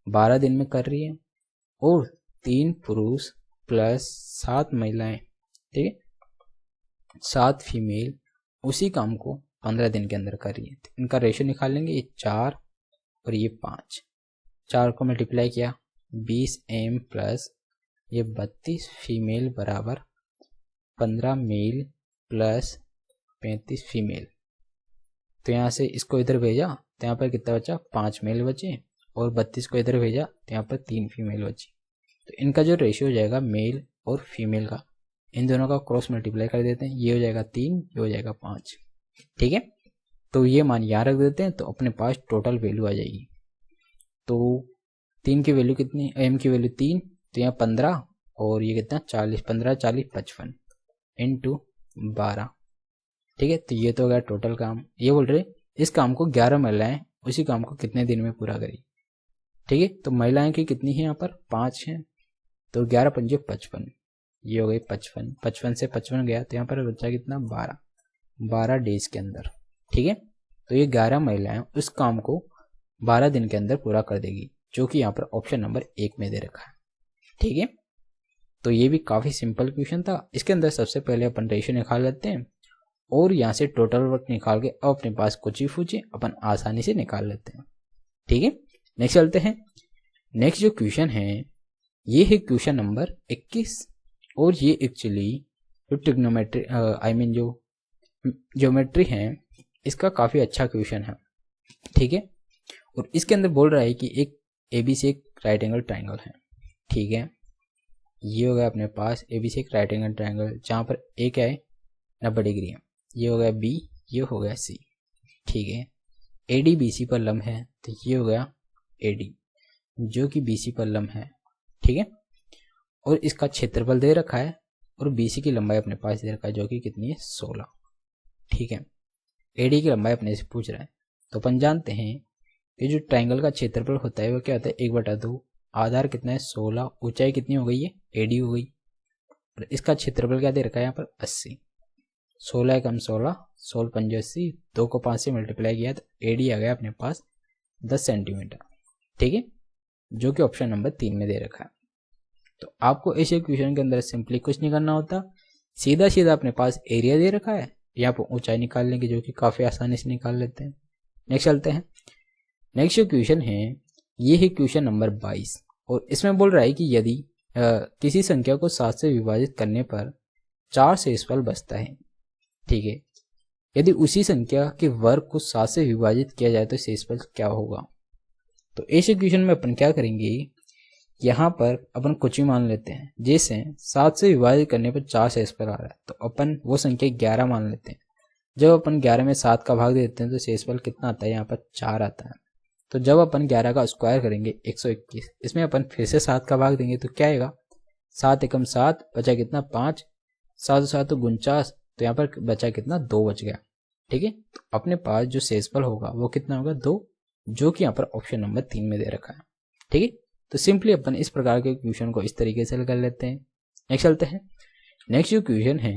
A: 12 दिन में कर रही है, और 3 पुरुष प्लस 7 महिलाएं, ठीक है, 7 फीमेल उसी काम को 15 दिन के अंदर कर रही है। तो इनका रेशियो निकाल लेंगे, ये 4 और ये 5, 4 को मल्टीप्लाई किया 20 एम प्लस ये 32 फीमेल बराबर 15 मेल प्लस 35 फीमेल। तो यहाँ से इसको इधर भेजा तो यहाँ पर कितना बचा? 5 मेल बचे, और 32 को इधर भेजा तो यहाँ पर 3 फीमेल बची। तो इनका जो रेशियो हो जाएगा मेल और फीमेल का, इन दोनों का क्रॉस मल्टीप्लाई कर देते हैं, ये हो जाएगा 3, ये हो जाएगा 5। ठीक है, तो ये मान यहाँ रख देते हैं, तो अपने पास टोटल वैल्यू आ जाएगी। तो 3 की वैल्यू कितनी? एम की वैल्यू 3, तो यहाँ 15 और ये कितना? 40, 15 40 55 इंटू 12। ठीक है, तो ये तो हो गया टोटल काम। ये बोल रहे इस काम को 11 महिलाएं उसी काम को कितने दिन में पूरा करी। ठीक है, तो महिलाएं की कितनी है? यहाँ पर 5 हैं, तो 11 पंजे 55, ये हो गई 55, 55 से 55 गया तो यहाँ पर बचा कितना? 12 डेज के अंदर। ठीक है, तो ये 11 महिलाएं उस काम को 12 दिन के अंदर पूरा कर देगी, जो कि यहाँ पर ऑप्शन नंबर 1 में दे रखा है। ठीक है, तो ये भी काफी सिंपल क्वेश्चन था। इसके अंदर सबसे पहले अपन रेशियो निकाल लेते हैं, और यहाँ से टोटल वर्क निकाल के अब अपने पास कुछ ही फूचे अपन आसानी से निकाल लेते हैं। ठीक है, नेक्स्ट चलते हैं। नेक्स्ट जो क्वेश्चन है ये है क्वेश्चन नंबर 21, और ये एक्चुअली जो ट्रिग्नोमेट्री जो ज्योमेट्री है इसका काफी अच्छा क्वेश्चन है। ठीक है, और इसके अंदर बोल रहा है कि एक एबीसी एक राइट एंगल ट्राइंगल है। ठीक है, ये हो गया अपने पास एबीसी एक राइट एंगल ट्राइंगल, जहां पर ए क्या है? 90 डिग्री है। ये हो गया बी, ये हो गया सी। ठीक है, एडी बीसी पर लंब है, तो ये हो गया एडी जो कि बीसी पर लंब है। ठीक है, और इसका क्षेत्रफल दे रखा है, और बीसी की लंबाई अपने पास दे रखा है, जो कि कितनी है? 16। ठीक है, एडी की लंबाई अपने से पूछ रहा है, तो अपन जानते हैं कि जो ट्राइंगल का क्षेत्रफल होता है वो क्या होता है? 1/2। आधार कितना है? 16। ऊंचाई कितनी हो गई है? एडी हो गई। और इसका क्षेत्रफल क्या दे रखा है यहाँ पर? 80। 16 कम 16, 16 पंजे 80, 2 को 5 से मल्टीप्लाई किया तो एडी आ गया अपने पास 10 सेंटीमीटर। ठीक है, जो कि ऑप्शन नंबर 3 में दे रखा है। तो आपको ऐसे क्वेश्चन के अंदर सिंपली कुछ नहीं करना होता, सीधा सीधा अपने पास एरिया दे रखा है, यहाँ पर ऊंचाई निकाल लेंगे, जो कि काफी आसानी से निकाल लेते हैं। नेक्स्ट चलते हैं। नेक्स्ट जो क्वेश्चन है ये है क्वेश्चन नंबर 22, और इसमें बोल रहा है कि यदि किसी संख्या को 7 से विभाजित करने पर 4 शेषफल बचता है। ठीक है, यदि उसी संख्या के वर्ग को 7 से विभाजित किया जाए तो शेषफल क्या होगा? तो ऐसे क्वेश्चन में अपन क्या करेंगे, यहाँ पर अपन कुछ भी मान लेते हैं। जैसे 7 से विभाजित करने पर 4 शेषफल आ रहा है, तो अपन वो संख्या 11 मान लेते हैं। जब अपन 11 में 7 का भाग देते हैं तो शेषफल कितना आता है? यहाँ पर 4 आता है। तो जब अपन 11 का स्क्वायर करेंगे 121, इसमें अपन फिर से 7 का भाग देंगे तो क्या आएगा? 7 एकम 7, बचा कितना? 5, 7 7 तो 49, तो यहाँ पर बचा कितना? 2 बच गया। ठीक है, तो अपने पास जो शेषफल होगा वो कितना होगा? 2, जो कि यहाँ पर ऑप्शन नंबर 3 में दे रखा है। ठीक है, तो सिंपली अपन इस प्रकार के क्वेश्चन को इस तरीके से कर लेते हैं। नेक्स्ट चलते हैं। नेक्स्ट जो क्वेश्चन है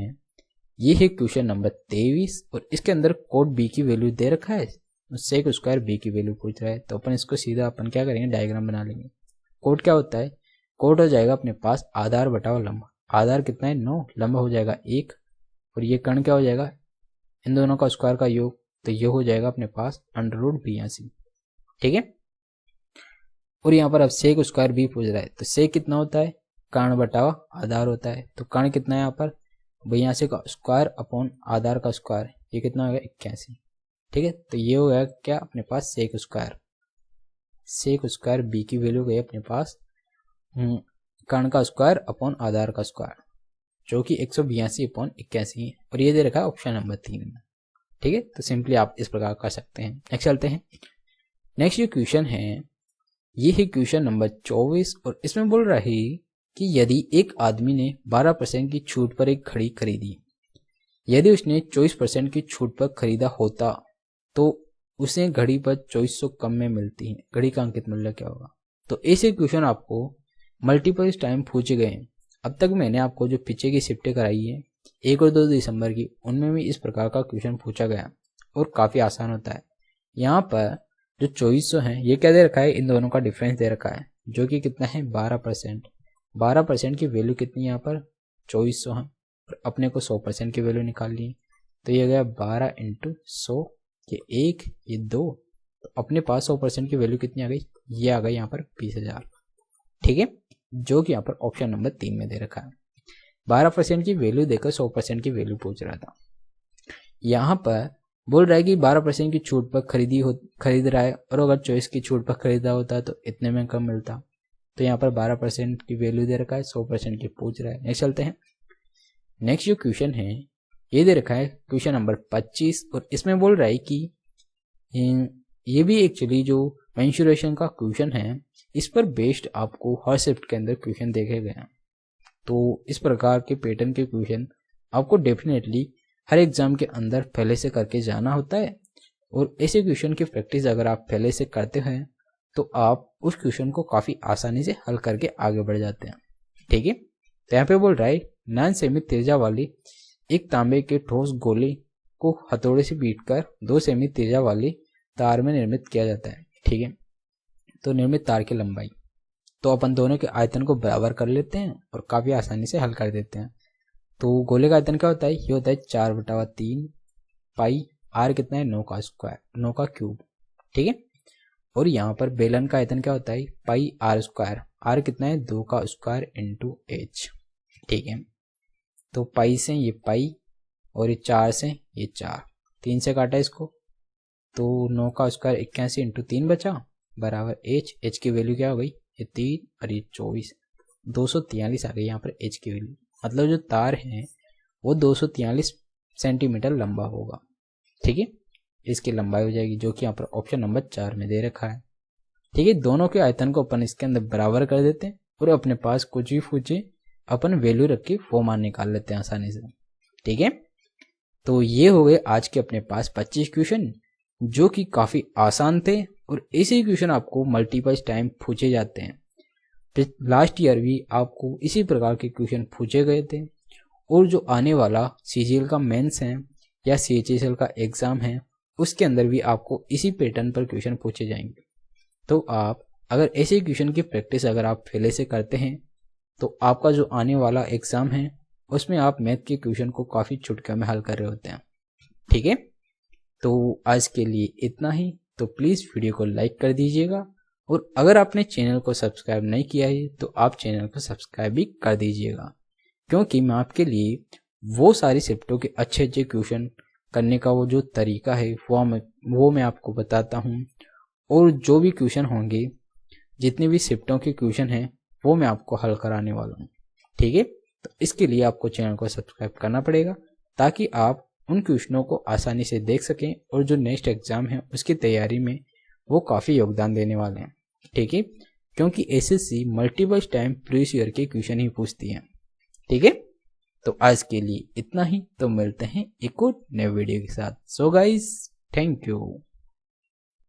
A: ये है क्वेश्चन नंबर 23, और इसके अंदर कोड बी की वैल्यू दे रखा है, सेक स्क्वायर बी की वैल्यू पूछ रहा है। तो अपन इसको सीधा अपन क्या करेंगे? डायग्राम बना लेंगे। कोड क्या होता है? कोड हो जाएगा अपने पास आधार बटाओ लंब। आधार कितना है? 9, लंब हो जाएगा 1, और ये कर्ण क्या हो जाएगा? इन दोनों का स्क्वायर का योग, तो ये हो जाएगा अपने पास √82। ठीक है, और यहाँ पर अब सेक स्क्वायर बी पूछ रहा है, तो सेक कितना होता है? कर्ण बटावा आधार होता है। तो कर्ण कितना है यहाँ पर? भाई यहाँ से स्क्वायर अपॉन आधार का स्क्वायर, ये कितना हो गया? 81। ठीक है, तो ये हो गया क्या अपने पास? Sec square. Sec square B की वैल्यू गई अपने पास कर्ण का स्क्वायर अपॉन आधार का स्क्वायर, जो कि 182/81 है, और ये दे रखा है ऑप्शन नंबर 3 में। ठीक है, तो सिंपली आप इस प्रकार कर सकते हैं। नेक्स्ट चलते हैं। नेक्स्ट जो क्वेश्चन है ये है क्वेश्चन नंबर 24, और इसमें बोल रहा है कि यदि एक आदमी ने 12% की छूट पर एक घड़ी खरीदी, यदि उसने 24% की छूट पर खरीदा होता तो उसे घड़ी पर 2400 कम में मिलती है, घड़ी का अंकित मूल्य क्या होगा। तो ऐसे क्वेश्चन आपको मल्टीपल टाइम पूछे गए हैं। अब तक मैंने आपको जो पीछे की शिफ्टें कराई है 1 और 2 दिसंबर की, उनमें भी इस प्रकार का क्वेश्चन पूछा गया और काफ़ी आसान होता है। यहाँ पर जो 2400 है ये क्या दे रखा है, इन दोनों का डिफरेंस दे रखा है जो कि कितना है 12%। 12% की वैल्यू कितनी यहाँ पर 2400 है, और अपने को 100% की वैल्यू निकाल ली। तो ये गया 12 × 100, ये 1 ये 2, तो अपने पास 100% की वैल्यू कितनी आ गई, ये आ गई यहाँ पर 20,000। ठीक है, जो कि यहाँ पर ऑप्शन नंबर 3 में दे रखा है। 12% की वैल्यू देकर 100% की वैल्यू पूछ रहा था। यहाँ पर बोल रहा है कि 12% की छूट पर खरीद रहा है, और अगर 24 की छूट पर खरीदा होता तो इतने में कम मिलता। तो यहाँ पर 12% की वैल्यू दे रखा है, 100% की पूछ रहा है। नेक्स्ट चलते हैं। नेक्स्ट जो क्वेश्चन है ये दे रखा है क्वेश्चन नंबर 25, और इसमें बोल रहा है कि ये भी एक्चुअली जो मेंसुरेशन का क्वेश्चन है इस पर बेस्ड आपको हर शिफ्ट के अंदर क्वेश्चन देखे गए हैं। तो इस प्रकार के पैटर्न के क्वेश्चन आपको डेफिनेटली हर एग्जाम के अंदर पहले से करके जाना होता है, और ऐसे क्वेश्चन की प्रैक्टिस अगर आप पहले से करते हैं तो आप उस क्वेश्चन को काफ़ी आसानी से हल करके आगे बढ़ जाते हैं। ठीक है, तो यहाँ पे बोल रहा है 9 सेमी त्रिज्या वाली एक तांबे के ठोस गोले को हथौड़े से पीटकर 2 सेमी त्रिज्या वाली तार में निर्मित किया जाता है। ठीक है, तो निर्मित तार की लंबाई, तो अपन दोनों के आयतन को बराबर कर लेते हैं और काफ़ी आसानी से हल कर देते हैं। तो गोले का आयतन क्या होता है, ये होता है 4/3 पाई, आर कितना है 9 का स्क्वायर, 9 का क्यूब। ठीक है, और यहाँ पर बेलन का आयतन क्या होता है पाई आर स्क्वायर, आर कितना है 2 का स्क्वायर इंटू एच। ठीक है, तो पाई से ये पाई और ये 4 से ये 4, 3 से काटा इसको, तो 9 का स्क्वायर 81 इंटू 3 बचा बराबर एच। एच की वैल्यू क्या हो गई, ये 3 और ये 24, 243 आ गई यहाँ पर एच की वैल्यू। मतलब जो तार है वो 243 सेंटीमीटर लंबा होगा। ठीक है, इसकी लंबाई हो जाएगी जो कि यहाँ पर ऑप्शन नंबर 4 में दे रखा है। ठीक है, दोनों के आयतन को अपन इसके अंदर बराबर कर देते हैं और अपने पास कुछ भी पूछे अपन वैल्यू रख के वो मान निकाल लेते हैं आसानी से। ठीक है, तो ये हो गए आज के अपने पास 25 क्वेश्चन जो कि काफ़ी आसान थे, और ऐसे क्वेश्चन आपको मल्टीपल टाइम पूछे जाते हैं। लास्ट ईयर भी आपको इसी प्रकार के क्वेश्चन पूछे गए थे, और जो आने वाला CGL का मेंस है या CHSL का एग्ज़ाम है उसके अंदर भी आपको इसी पैटर्न पर क्वेश्चन पूछे जाएंगे। तो आप अगर ऐसे क्वेश्चन की प्रैक्टिस अगर आप पहले से करते हैं तो आपका जो आने वाला एग्ज़ाम है उसमें आप मैथ के क्वेश्चन को काफ़ी चुटकियों में हल कर रहे होते हैं। ठीक है, तो आज के लिए इतना ही। तो प्लीज़ वीडियो को लाइक कर दीजिएगा, और अगर आपने चैनल को सब्सक्राइब नहीं किया है तो आप चैनल को सब्सक्राइब भी कर दीजिएगा, क्योंकि मैं आपके लिए वो सारी शिफ्टों के अच्छे अच्छे क्वेश्चन करने का वो जो तरीका है वो मैं आपको बताता हूँ, और जो भी क्वेश्चन होंगे जितने भी शिफ्टों के क्वेश्चन हैं वो मैं आपको हल कराने वाला हूँ। ठीक है, तो इसके लिए आपको चैनल को सब्सक्राइब करना पड़ेगा ताकि आप उन क्वेश्चनों को आसानी से देख सकें, और जो नेक्स्ट एग्जाम है उसकी तैयारी में वो काफ़ी योगदान देने वाले हैं। ठीक है, क्योंकि SSC multiple time previous year के क्वेश्चन ही पूछती है। ठीक है, तो आज के लिए इतना ही। तो मिलते हैं एक और नए वीडियो के साथ। So guys, thank you.